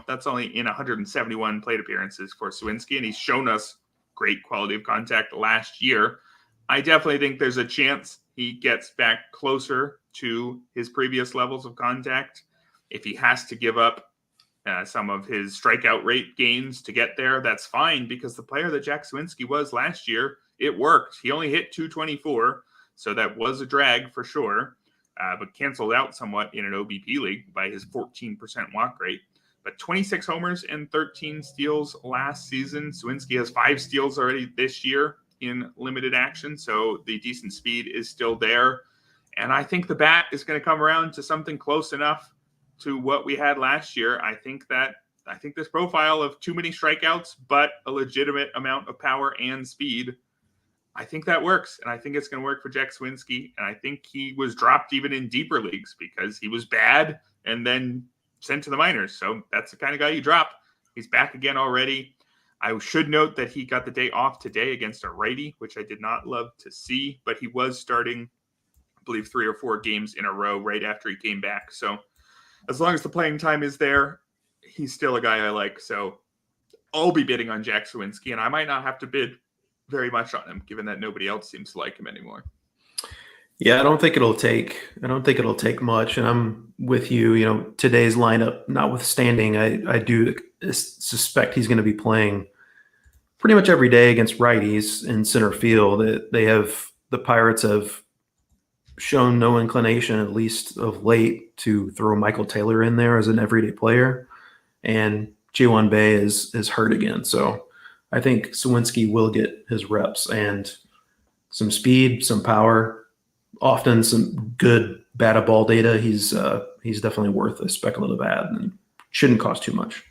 Speaker 1: that's only in 171 plate appearances for Suwinski, and he's shown us great quality of contact last year. I definitely think there's a chance he gets back closer to his previous levels of contact. If he has to give up some of his strikeout rate gains to get there, that's fine, because the player that Jack Suwinski was last year, it worked. He only hit 224, so that was a drag for sure, but canceled out somewhat in an OBP league by his 14% walk rate. But 26 homers and 13 steals last season. Suwinski has 5 steals already this year in limited action, so the decent speed is still there. And I think the bat is going to come around to something close enough to what we had last year. I think this profile of too many strikeouts, but a legitimate amount of power and speed, I think that works. And I think it's going to work for Jack Suwinski. And I think he was dropped even in deeper leagues because he was bad and then sent to the minors. So that's the kind of guy you drop. He's back again already. I should note that he got the day off today against a righty, which I did not love to see, but he was starting, I believe, 3 or 4 games in a row right after he came back. So as long as the playing time is there, he's still a guy I like. So I'll be bidding on Jack Suwinski, and I might not have to bid very much on him, given that nobody else seems to like him anymore.
Speaker 2: Yeah, I don't think it'll take much. And I'm with you, today's lineup notwithstanding, I do suspect he's going to be playing pretty much every day against righties in center field. The Pirates have shown no inclination, at least of late, to throw Michael Taylor in there as an everyday player. And Ji-Hwan Bae is hurt again. So I think Suwinski will get his reps and some speed, some power, often some good batted ball data. He's definitely worth a speculative ad and shouldn't cost too much.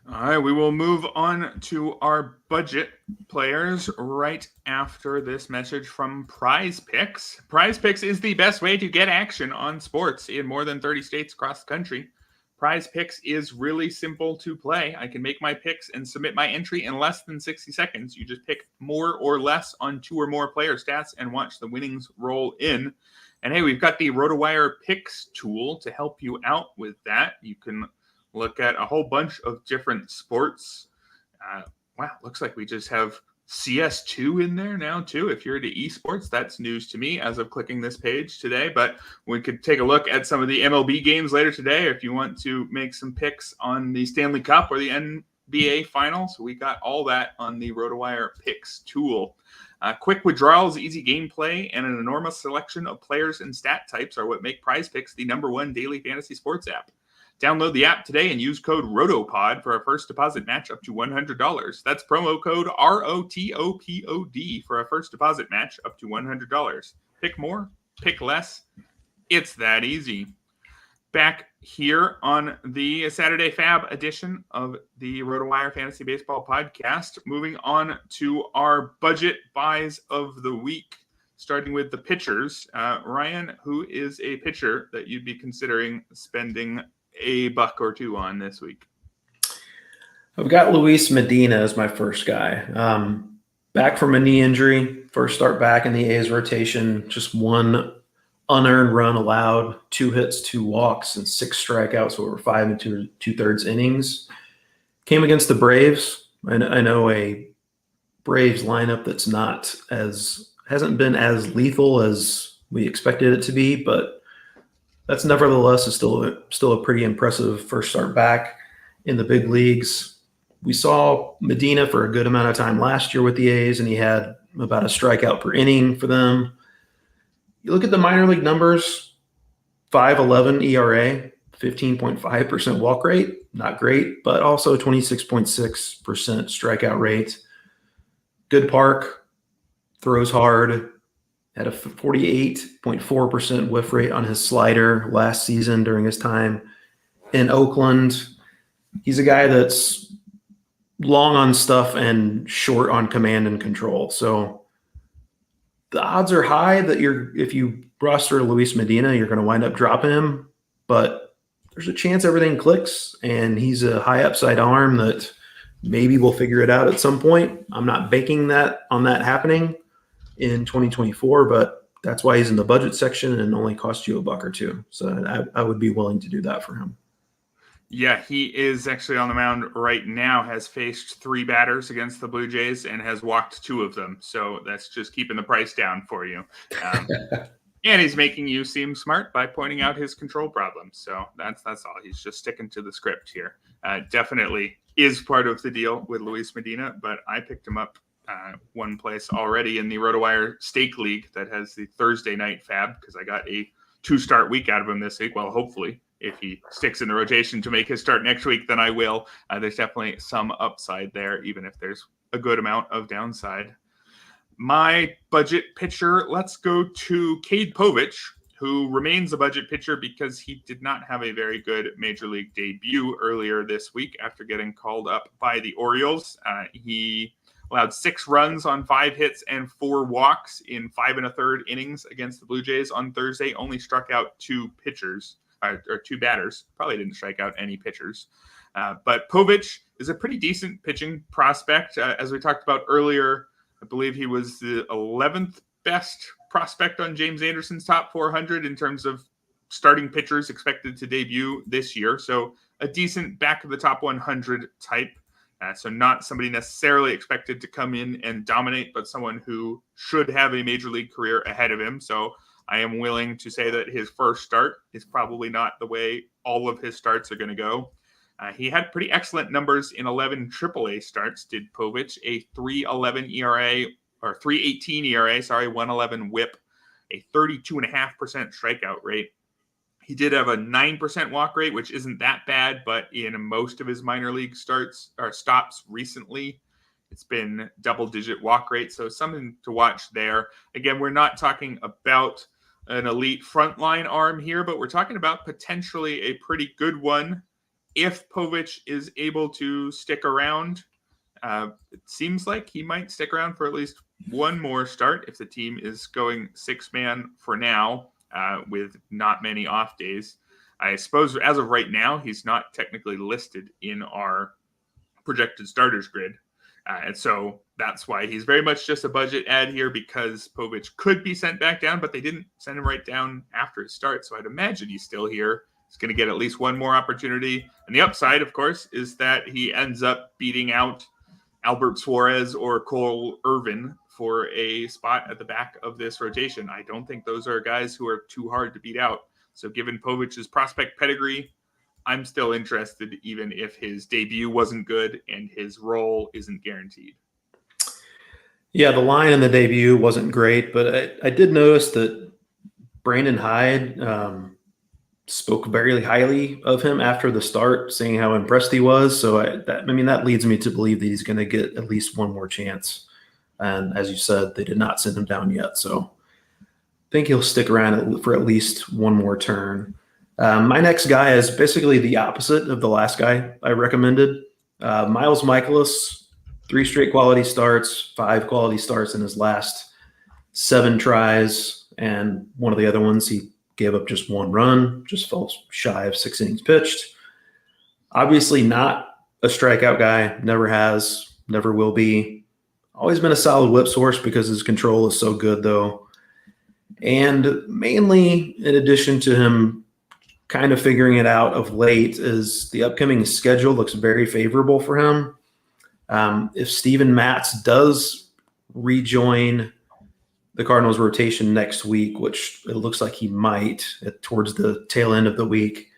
Speaker 1: All right, we will move on to our budget players right after this message from Prize Picks. Prize Picks is the best way to get action on sports in more than 30 states across the country. Prize Picks is really simple to play. I can make my picks and submit my entry in less than 60 seconds. You just pick more or less on 2 or more player stats and watch the winnings roll in. And hey, we've got the RotoWire Picks tool to help you out with that. You can look at a whole bunch of different sports. Wow, looks like we just have CS2 in there now too. If you're into esports, that's news to me as of clicking this page today. But we could take a look at some of the MLB games later today if you want to make some picks on the Stanley Cup or the NBA Finals. We got all that on the RotoWire Picks tool. Quick withdrawals, easy gameplay, and an enormous selection of players and stat types are what make Prize Picks the #1 daily fantasy sports app. Download the app today and use code ROTOPOD for a first deposit match up to $100. That's promo code ROTOPOD for a first deposit match up to $100. Pick more, pick less. It's that easy. Back here on the Saturday FAAB edition of the RotoWire Fantasy Baseball Podcast. Moving on to our budget buys of the week, starting with the pitchers. Ryan, who is a pitcher that you'd be considering spending $1 or $2 on this week?
Speaker 2: I've got Luis Medina as my first guy. Back from a knee injury, first start back in the A's rotation, just 1 unearned run allowed, 2 hits, 2 walks, and 6 strikeouts over 5 2/3 innings. Came against the Braves. I know a Braves lineup that's hasn't been as lethal as we expected it to be, but that's nevertheless is still a pretty impressive first start back in the big leagues. We saw Medina for a good amount of time last year with the A's, and he had about a strikeout per inning for them. You look at the minor league numbers, 5.11 ERA, 15.5% walk rate, not great, but also 26.6% strikeout rate. Good park, throws hard, had a 48.4% whiff rate on his slider last season during his time in Oakland. He's a guy that's long on stuff and short on command and control. So the odds are high that if you roster Luis Medina, you're going to wind up dropping him, but there's a chance everything clicks, and he's a high upside arm that maybe we'll figure it out at some point. I'm not banking that happening in 2024, but that's why he's in the budget section and only cost you $1 or $2. So I would be willing to do that for him.
Speaker 1: Yeah, he is actually on the mound right now, has faced 3 batters against the Blue Jays and has walked 2 of them. So that's just keeping the price down for you. And he's making you seem smart by pointing out his control problems. So that's all. He's just sticking to the script here. Definitely is part of the deal with Luis Medina, but I picked him up one place already in the RotoWire Stake League that has the Thursday night FAAB, because I got a 2-start week out of him this week. Well, hopefully, if he sticks in the rotation to make his start next week, then I will. There's definitely some upside there, even if there's a good amount of downside. My budget pitcher, let's go to Cade Povich, who remains a budget pitcher because he did not have a very good major league debut earlier this week after getting called up by the Orioles. He allowed 6 runs on 5 hits and 4 walks in 5 1/3 innings against the Blue Jays on Thursday. Only struck out 2 pitchers or 2 batters. Probably didn't strike out any pitchers. But Povich is a pretty decent pitching prospect. As we talked about earlier, I believe he was the 11th best prospect on James Anderson's top 400 in terms of starting pitchers expected to debut this year. So a decent back of the top 100 type. So not somebody necessarily expected to come in and dominate, but someone who should have a major league career ahead of him. So I am willing to say that his first start is probably not the way all of his starts are going to go. He had pretty excellent numbers in 11 AAA starts, did Povich, a 3.11 ERA, or 3.18 ERA, 1.11 whip, a 32.5% strikeout rate. He did have a 9% walk rate, which isn't that bad, but in most of his minor league starts or stops recently, it's been double-digit walk rate, so something to watch there. Again, we're not talking about an elite frontline arm here, but we're talking about potentially a pretty good one if Povich is able to stick around. It seems like he might stick around for at least one more start if the team is going 6-man for now with not many off days. I suppose as of right now, he's not technically listed in our projected starters grid. And so that's why he's very much just a budget add here, because Povich could be sent back down, but they didn't send him right down after his start. So I'd imagine he's still here. He's going to get at least one more opportunity. And the upside, of course, is that he ends up beating out Albert Suarez or Cole Irvin for a spot at the back of this rotation. I don't think those are guys who are too hard to beat out. So given Povich's prospect pedigree, I'm still interested, even if his debut wasn't good and his role isn't guaranteed.
Speaker 2: Yeah, the line in the debut wasn't great, but I did notice that Brandon Hyde spoke very highly of him after the start, saying how impressed he was. So that leads me to believe that he's going to get at least one more chance. And as you said, they did not send him down yet. So I think he'll stick around for at least one more turn. My next guy is basically the opposite of the last guy I recommended. Miles Michaelis, 3 straight quality starts, 5 quality starts in his last 7 tries. And one of the other ones, he gave up just 1 run, just fell shy of 6 innings pitched. Obviously not a strikeout guy, never has, never will be. Always been a solid whip source because his control is so good, though. And mainly, in addition to him kind of figuring it out of late, is the upcoming schedule looks very favorable for him. If Steven Matz does rejoin the Cardinals rotation next week, which it looks like he might towards the tail end of the week,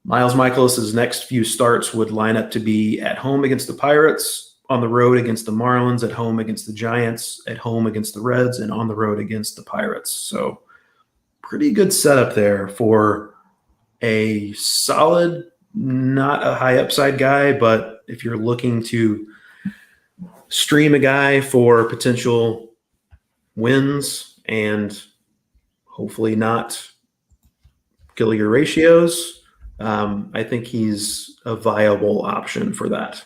Speaker 2: Miles Michaelis' next few starts would line up to be at home against the Pirates, on the road against the Marlins, at home against the Giants, at home against the Reds, and on the road against the Pirates. So pretty good setup there for a solid, not a high upside guy, but if you're looking to stream a guy for potential wins and hopefully not kill your ratios, I think he's a viable option for that.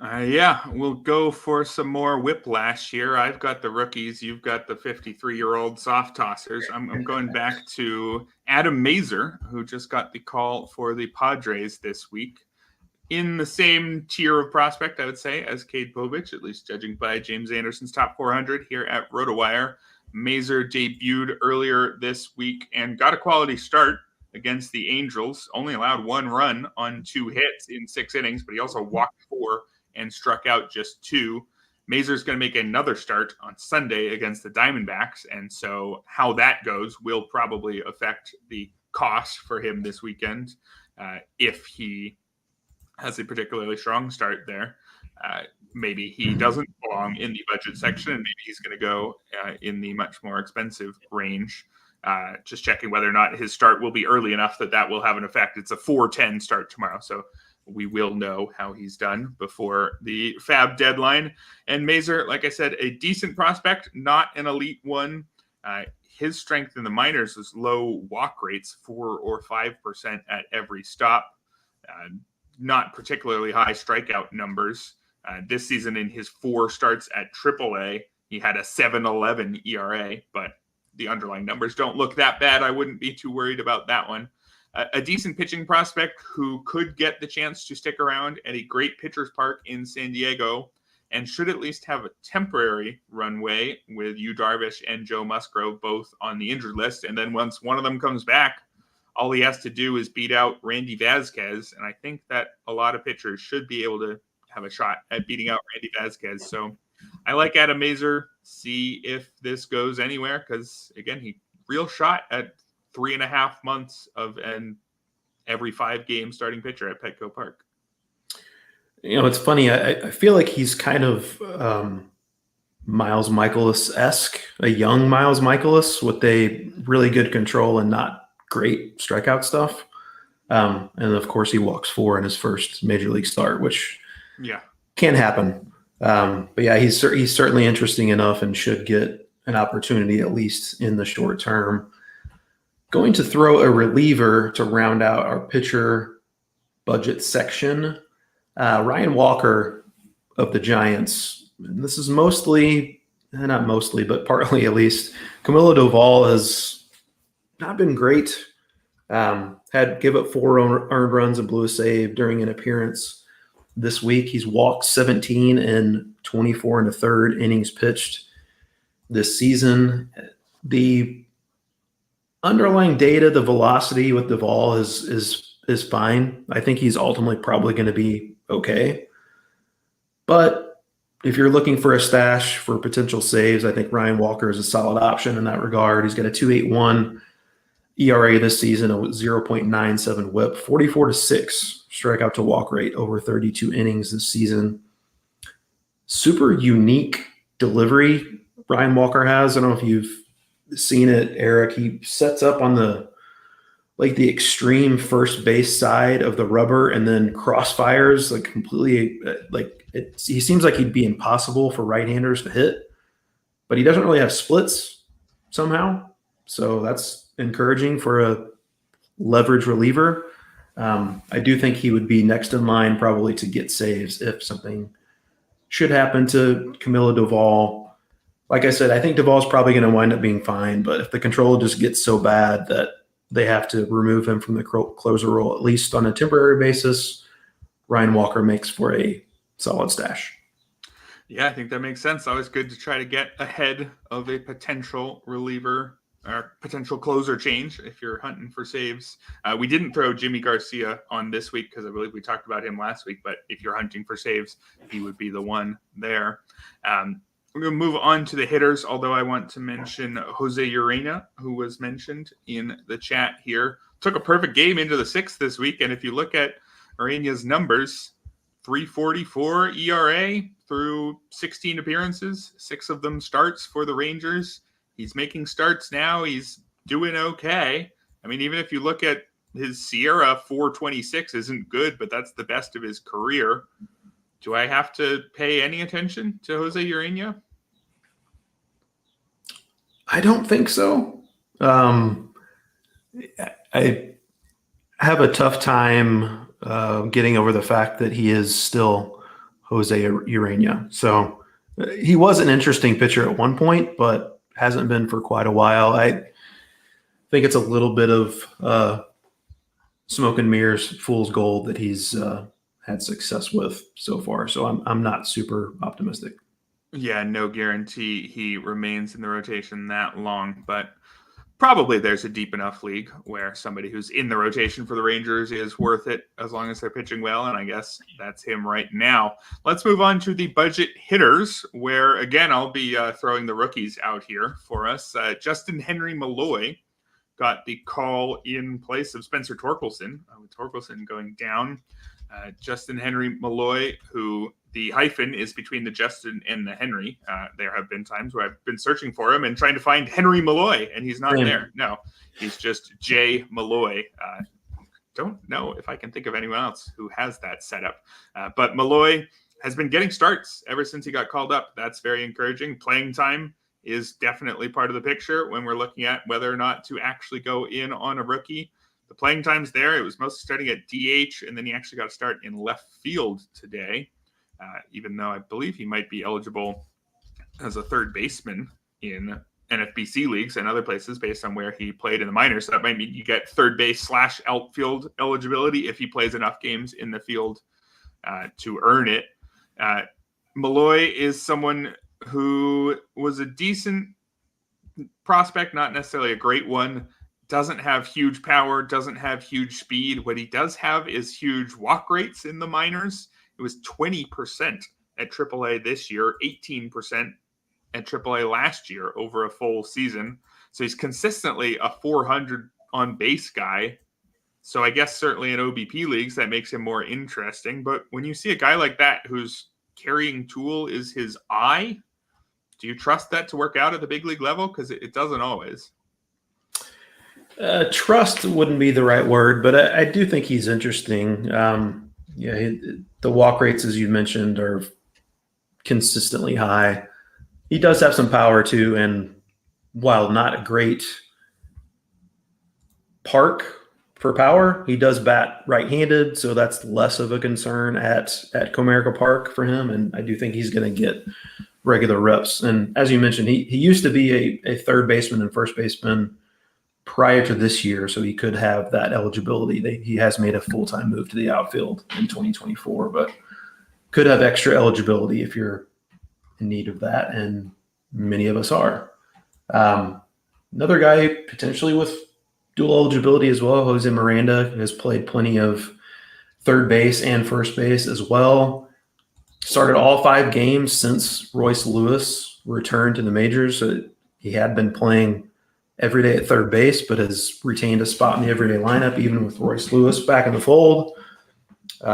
Speaker 1: Yeah, we'll go for some more whiplash here. I've got the rookies. You've got the 53-year-old soft tossers. I'm going back to Adam Meyer, who just got the call for the Padres this week. In the same tier of prospect, I would say, as Cade Povich, at least judging by James Anderson's top 400 here at RotoWire. Meyer debuted earlier this week and got a quality start against the Angels. Only allowed 1 run on 2 hits in 6 innings, but he also walked 4 and struck out just 2. Mazer's going to make another start on Sunday against the Diamondbacks, and so how that goes will probably affect the cost for him this weekend if he has a particularly strong start there. Maybe he doesn't belong in the budget section, and maybe he's going to go in the much more expensive range. Just checking whether or not his start will be early enough that will have an effect. It's a 4:10 start tomorrow, so we will know how he's done before the FAAB deadline. And Meyer, like I said, a decent prospect, not an elite one. His strength in the minors was low walk rates, 4 or 5% at every stop. Not particularly high strikeout numbers. This season in his 4 starts at AAA, he had a 7.11 ERA, but the underlying numbers don't look that bad. I wouldn't be too worried about that one. A decent pitching prospect who could get the chance to stick around at a great pitcher's park in San Diego and should at least have a temporary runway with Yu Darvish and Joe Musgrove both on the injured list. And then once one of them comes back, all he has to do is beat out Randy Vasquez. And I think that a lot of pitchers should be able to have a shot at beating out Randy Vasquez. So I like Adam Meyer. See if this goes anywhere, because, again, he real shot at 3.5 months of an every 5-game starting pitcher at Petco Park.
Speaker 2: You know, it's funny. I feel like he's kind of Miles Michaelis-esque, a young Miles Michaelis with a really good control and not great strikeout stuff. And, of course, he walks 4 in his first major league start, which can happen. But, yeah, he's certainly interesting enough and should get an opportunity at least in the short term. Going to throw a reliever to round out our pitcher budget section. Ryan Walker of the Giants. And this is mostly, not mostly, but partly at least, Camilo Doval has not been great. Had give up 4 earned runs and blew a save during an appearance this week. He's walked 17 in 24 1/3 innings pitched this season. The underlying data, the velocity with Doval is fine. I think he's ultimately probably going to be okay. But if you're looking for a stash for potential saves, I think Ryan Walker is a solid option in that regard. He's got a 2.81 ERA this season, a 0.97 WHIP, 44-6 strikeout to walk rate over 32 innings this season. Super unique delivery Ryan Walker has. I don't know if you've seen it, Erik. He sets up on the extreme first base side of the rubber and then crossfires completely. He seems like he'd be impossible for right-handers to hit, but he doesn't really have splits somehow. So that's encouraging for a leverage reliever. I do think he would be next in line probably to get saves if something should happen to Camilo Doval. Like I said, I think Doval's probably going to wind up being fine, but if the control just gets so bad that they have to remove him from the closer role, at least on a temporary basis, Ryan Walker makes for a solid stash.
Speaker 1: Yeah, I think that makes sense. Always good to try to get ahead of a potential reliever our potential closer change if you're hunting for saves. We didn't throw Jimmy Garcia on this week because I believe we talked about him last week, but if you're hunting for saves, he would be the one there. We're going to move on to the hitters, although I want to mention Jose Urena, who was mentioned in the chat here. Took a perfect game into the sixth this week, and if you look at Urena's numbers, 3.44 ERA through 16 appearances, 6 of them starts for the Rangers. He's making starts now. He's doing okay. I mean, even if you look at his Sierra, 4.26 isn't good, but that's the best of his career. Do I have to pay any attention to Jose Urena?
Speaker 2: I don't think so. I have a tough time getting over the fact that he is still Jose Urena. So he was an interesting pitcher at one point, but hasn't been for quite a while. I think it's a little bit of smoke and mirrors, fool's gold that he's had success with so far. So I'm not super optimistic.
Speaker 1: Yeah, no guarantee he remains in the rotation that long, but probably there's a deep enough league where somebody who's in the rotation for the Rangers is worth it as long as they're pitching well, and I guess that's him right now. Let's move on to the budget hitters, where, again, I'll be throwing the rookies out here for us. Justin Henry Malloy got the call in place of Spencer Torkelson, with Torkelson going down. Justin Henry Malloy, who the hyphen is between the Justin and the Henry. There have been times where I've been searching for him and trying to find Henry Malloy, and he's not there. No, he's just J. Malloy. Don't know if I can think of anyone else who has that setup. But Malloy has been getting starts ever since he got called up. That's very encouraging. Playing time is definitely part of the picture when we're looking at whether or not to actually go in on a rookie. The playing time's there. It was mostly starting at DH, and then he actually got to start in left field today, even though I believe he might be eligible as a third baseman in NFBC leagues and other places based on where he played in the minors. So that might mean you get third base / outfield eligibility if he plays enough games in the field to earn it. Malloy is someone who was a decent prospect, not necessarily a great one. Doesn't have huge power, doesn't have huge speed. What he does have is huge walk rates in the minors. It was 20% at AAA this year, 18% at AAA last year over a full season. So he's consistently a 400 on base guy. So I guess certainly in OBP leagues that makes him more interesting. But when you see a guy like that whose carrying tool is his eye, do you trust that to work out at the big league level? Because it doesn't always.
Speaker 2: Trust wouldn't be the right word, but I do think he's interesting. The walk rates, as you mentioned, are consistently high. He does have some power too, and while not a great park for power, he does bat right-handed, so that's less of a concern at Comerica Park for him, and I do think he's going to get regular reps. And as you mentioned, he used to be a third baseman and first baseman prior to this year, so he could have that eligibility. He has made a full-time move to the outfield in 2024, but could have extra eligibility if you're in need of that, and many of us are. Another guy potentially with dual eligibility as well, Jose Miranda, has played plenty of third base and first base as well. Started all 5 games since Royce Lewis returned to the majors, so he had been playing every day at third base, but has retained a spot in the everyday lineup, even with Royce Lewis back in the fold.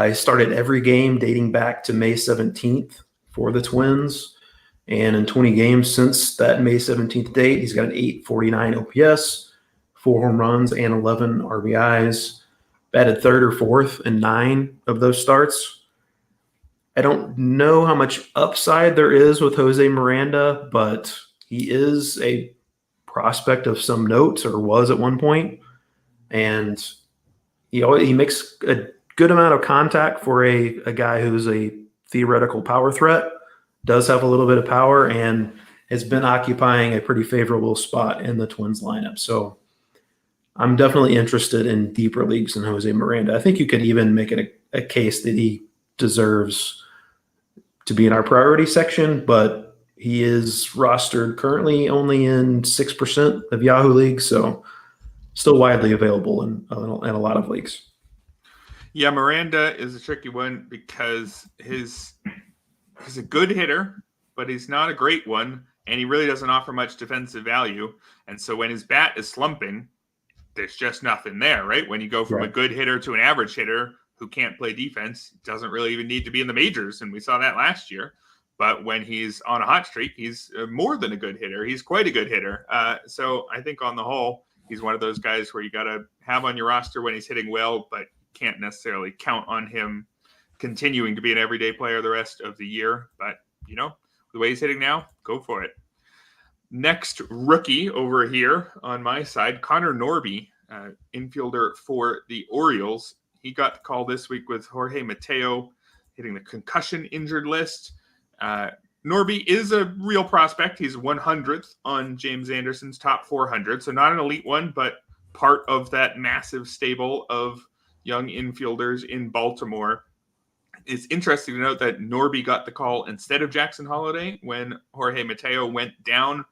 Speaker 2: He started every game dating back to May 17th for the Twins. And in 20 games since that May 17th date, he's got an 849 OPS, 4 home runs, and 11 RBIs. Batted third or fourth in 9 of those starts. I don't know how much upside there is with Jose Miranda, but he is a prospect of some note, or was at one point, and he makes a good amount of contact for a guy who's a theoretical power threat, does have a little bit of power, and has been occupying a pretty favorable spot in the Twins lineup. So I'm definitely interested in deeper leagues than Jose Miranda. I think you could even make it a case that he deserves to be in our priority section, but He is rostered currently only in 6% of Yahoo leagues, so still widely available in a lot of leagues.
Speaker 1: Yeah, Miranda is a tricky one because he's a good hitter, but he's not a great one, and he really doesn't offer much defensive value. And so when his bat is slumping, there's just nothing there, right? When you go from a good hitter to an average hitter who can't play defense, doesn't really even need to be in the majors, and we saw that last year. But when he's on a hot streak, he's more than a good hitter. He's quite a good hitter. So I think on the whole, he's one of those guys where you got to have on your roster when he's hitting well, but can't necessarily count on him continuing to be an everyday player the rest of the year. But, the way he's hitting now, go for it. Next rookie over here on my side, Connor Norby, infielder for the Orioles. He got the call this week with Jorge Mateo hitting the concussion injured list. Norby is a real prospect. He's 100th on James Anderson's top 400, so not an elite one, but part of that massive stable of young infielders in Baltimore. It's interesting to note that Norby got the call instead of Jackson Holliday when Jorge Mateo went down.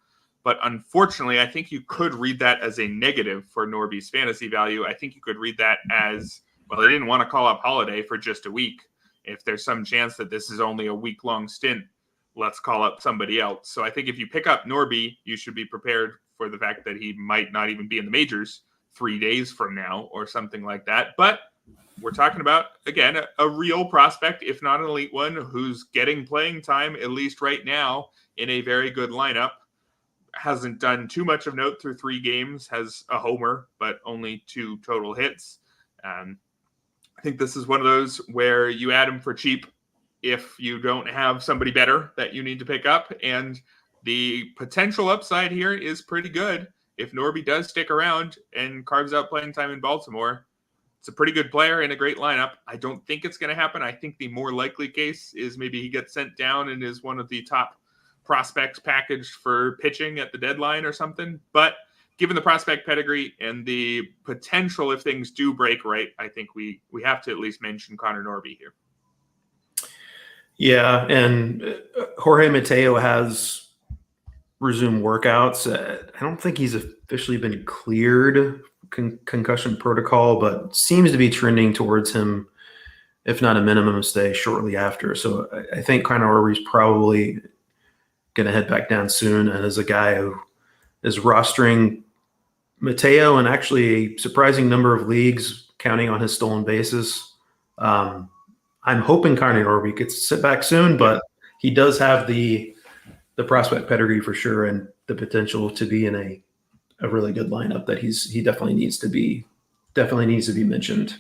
Speaker 1: But unfortunately, I think you could read that as a negative for Norby's fantasy value. I think you could read that as, well, they didn't want to call up Holliday for just a week. If there's some chance that this is only a week-long stint, let's call up somebody else. So I think if you pick up Norby, you should be prepared for the fact that he might not even be in the majors 3 days from now or something like that. But we're talking about, again, a real prospect, if not an elite one, who's getting playing time, at least right now, in a very good lineup. Hasn't done too much of note through 3 games, has a homer, but only 2 total hits. I think this is one of those where you add him for cheap if you don't have somebody better that you need to pick up. And the potential upside here is pretty good. If Norby does stick around and carves out playing time in Baltimore, it's a pretty good player in a great lineup. I don't think it's going to happen. I think the more likely case is maybe he gets sent down and is one of the top prospects packaged for pitching at the deadline or something. But given the prospect pedigree and the potential if things do break right, I think we have to at least mention Connor Norby here.
Speaker 2: Yeah, and Jorge Mateo has resumed workouts. I don't think he's officially been cleared concussion protocol, but seems to be trending towards him, if not a minimum stay, shortly after. So I think Connor Norby's probably going to head back down soon, and as a guy who is rostering Mateo in actually a surprising number of leagues, counting on his stolen bases. I'm hoping Connor Norby gets sit back soon, but he does have the prospect pedigree for sure, and the potential to be in a really good lineup that he definitely needs to be mentioned.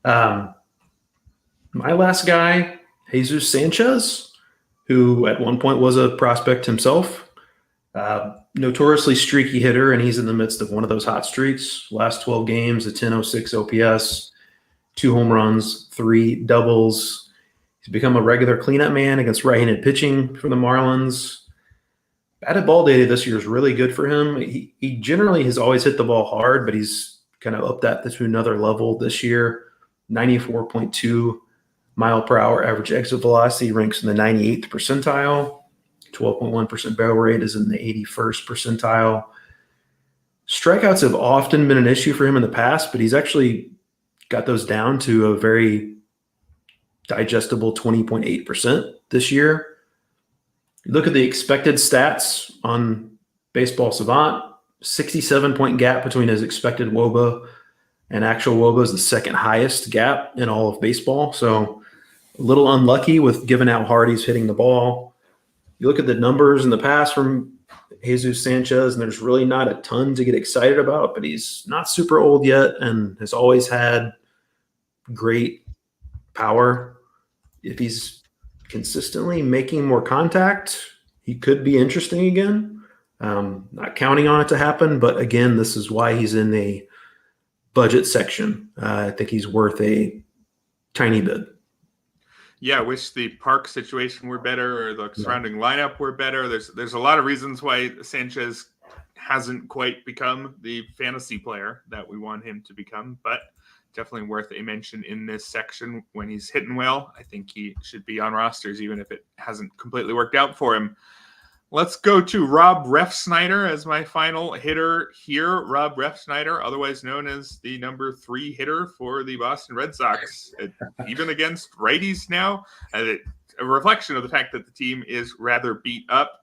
Speaker 2: My last guy, Jesus Sanchez, who at one point was a prospect himself, notoriously streaky hitter, and he's in the midst of one of those hot streaks. Last 12 games, a 10.06 OPS, 2 home runs, 3 doubles. He's become a regular cleanup man against right-handed pitching for the Marlins. Batted ball data this year is really good for him. He generally has always hit the ball hard, but he's kind of upped that to another level this year. 94.2 mile per hour average exit velocity, ranks in the 98th percentile. 12.1% barrel rate is in the 81st percentile. Strikeouts have often been an issue for him in the past, but he's actually got those down to a very digestible 20.8% this year. You look at the expected stats on Baseball Savant, 67-point gap between his expected WOBA and actual WOBA is the second highest gap in all of baseball. So a little unlucky with given how hard he's hitting the ball. You look at the numbers in the past from Jesus Sanchez, and there's really not a ton to get excited about, but he's not super old yet and has always had great power. If he's consistently making more contact, he could be interesting again. Not counting on it to happen, but again, this is why he's in the budget section. I think he's worth a tiny bit.
Speaker 1: Yeah, I wish the park situation were better or the surrounding lineup were better. There's a lot of reasons why Sanchez hasn't quite become the fantasy player that we want him to become, but definitely worth a mention in this section. When he's hitting well, I think he should be on rosters, even if it hasn't completely worked out for him. Let's go to Rob Refsnyder as my final hitter here. Rob Refsnyder, otherwise known as the number 3 hitter for the Boston Red Sox, even against righties now. A reflection of the fact that the team is rather beat up.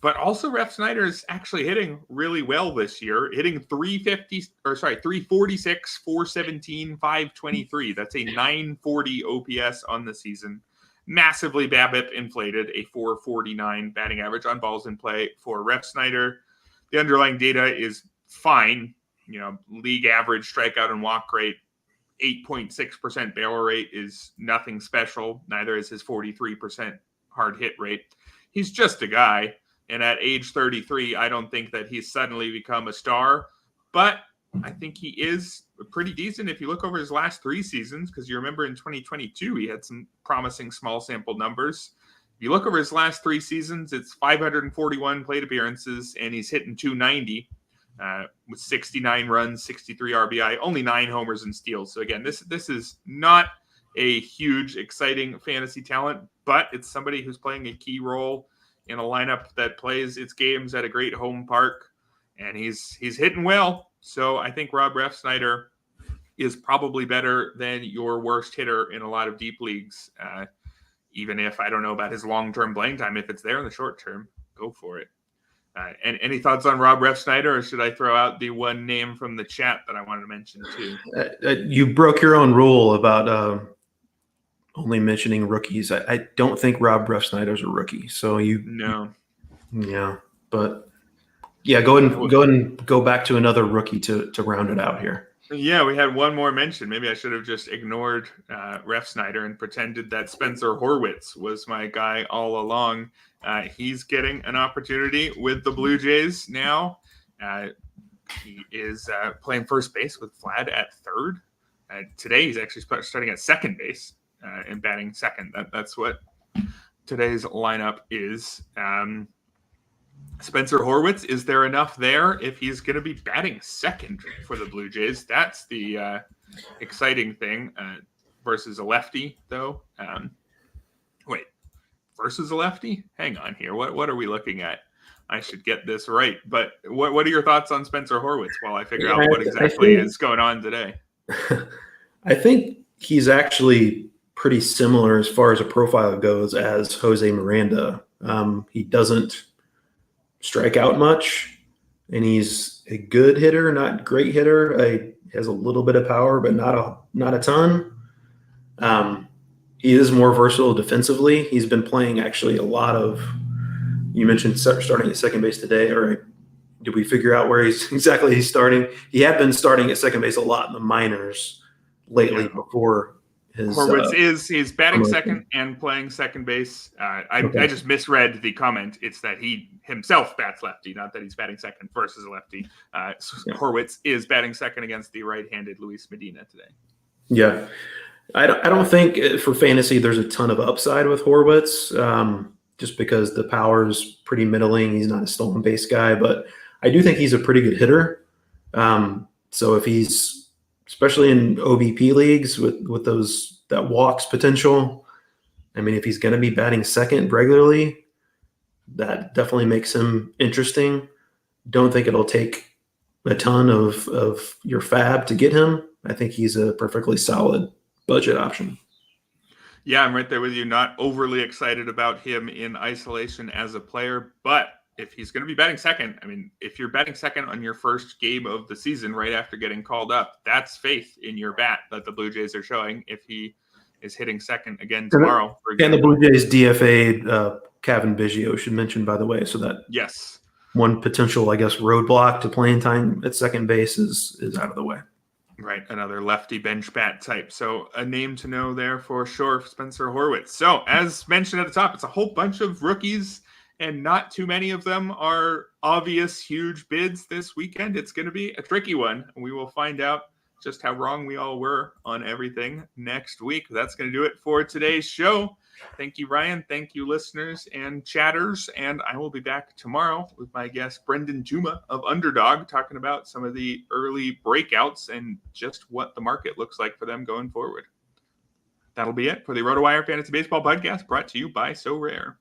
Speaker 1: But also Refsnyder is actually hitting really well this year, hitting 346, 417, 523. That's a 940 OPS on the season. Massively BABIP inflated, a 449 batting average on balls in play for Refsnyder. The underlying data is fine. League average strikeout and walk rate, 8.6% barrel rate is nothing special. Neither is his 43% hard hit rate. He's just a guy. And at age 33, I don't think that he's suddenly become a star. But I think he is pretty decent if you look over his last 3 seasons, because you remember in 2022, he had some promising small sample numbers. If you look over his last 3 seasons, it's 541 plate appearances, and he's hitting 290 with 69 runs, 63 RBI, only 9 homers and steals. So again, this is not a huge, exciting fantasy talent, but it's somebody who's playing a key role in a lineup that plays its games at a great home park, and he's hitting well. So I think Rob Refsnyder is probably better than your worst hitter in a lot of deep leagues, even if I don't know about his long-term playing time. If it's there in the short term, go for it. And any thoughts on Rob Refsnyder, or should I throw out the one name from the chat that I wanted to mention too?
Speaker 2: You broke your own rule about only mentioning rookies. I don't think Rob Refsnyder's a rookie. So
Speaker 1: No.
Speaker 2: Yeah, but yeah, go and go back to another rookie to round it out here.
Speaker 1: Yeah, we had one more mention. Maybe I should have just ignored Refsnyder and pretended that Spencer Horwitz was my guy all along. He's getting an opportunity with the Blue Jays now. He is playing first base with Vlad at third. Today, he's actually starting at second base and batting second. That's what today's lineup is. Spencer Horwitz, is there enough there if he's going to be batting second for the Blue Jays? That's the exciting thing versus a lefty, though. Versus a lefty? Hang on here. What are we looking at? I should get this right. But what are your thoughts on Spencer Horwitz while I figure out what exactly is going on today?
Speaker 2: I think he's actually pretty similar as far as a profile goes as Jose Miranda. He doesn't strike out much, and he's a good hitter, not great hitter. He has a little bit of power, but not a ton. He is more versatile defensively. He's been playing actually a lot of. You mentioned starting at second base today, or did we figure out where he's starting? He had been starting at second base a lot in the minors lately before his.
Speaker 1: Horwitz he's batting second and playing second base. I just misread the comment. It's that he himself bats lefty, not that he's batting second versus a lefty. Horwitz is batting second against the right-handed Luis Medina today.
Speaker 2: Yeah. I don't think for fantasy there's a ton of upside with Horwitz, just because the power is pretty middling. He's not a stolen base guy, but I do think he's a pretty good hitter. So if he's, especially in OBP leagues with that walks potential, I mean, if he's going to be batting second regularly, that definitely makes him interesting. Don't think it'll take a ton of your FAAB to get him. I think he's a perfectly solid budget option.
Speaker 1: Yeah, I'm right there with you. Not overly excited about him in isolation as a player, but if he's going to be batting second, I mean, if you're batting second on your first game of the season right after getting called up, that's faith in your bat that the Blue Jays are showing if he is hitting second again tomorrow.
Speaker 2: And the Blue Jays DFA'd Kevin Biggio, should mention, by the way, so that
Speaker 1: yes, one
Speaker 2: potential, I guess, roadblock to playing time at second base is out of the way.
Speaker 1: Right, another lefty bench bat type. So a name to know there for sure, Spencer Horwitz. So as mentioned at the top, it's a whole bunch of rookies, and not too many of them are obvious huge bids this weekend. It's going to be a tricky one. We will find out just how wrong we all were on everything next week. That's going to do it for today's show. Thank you, Ryan. Thank you, listeners and chatters. And I will be back tomorrow with my guest, Brendan Tuma of Underdog, talking about some of the early breakouts and just what the market looks like for them going forward. That'll be it for the RotoWire Fantasy Baseball Podcast, brought to you by So Rare.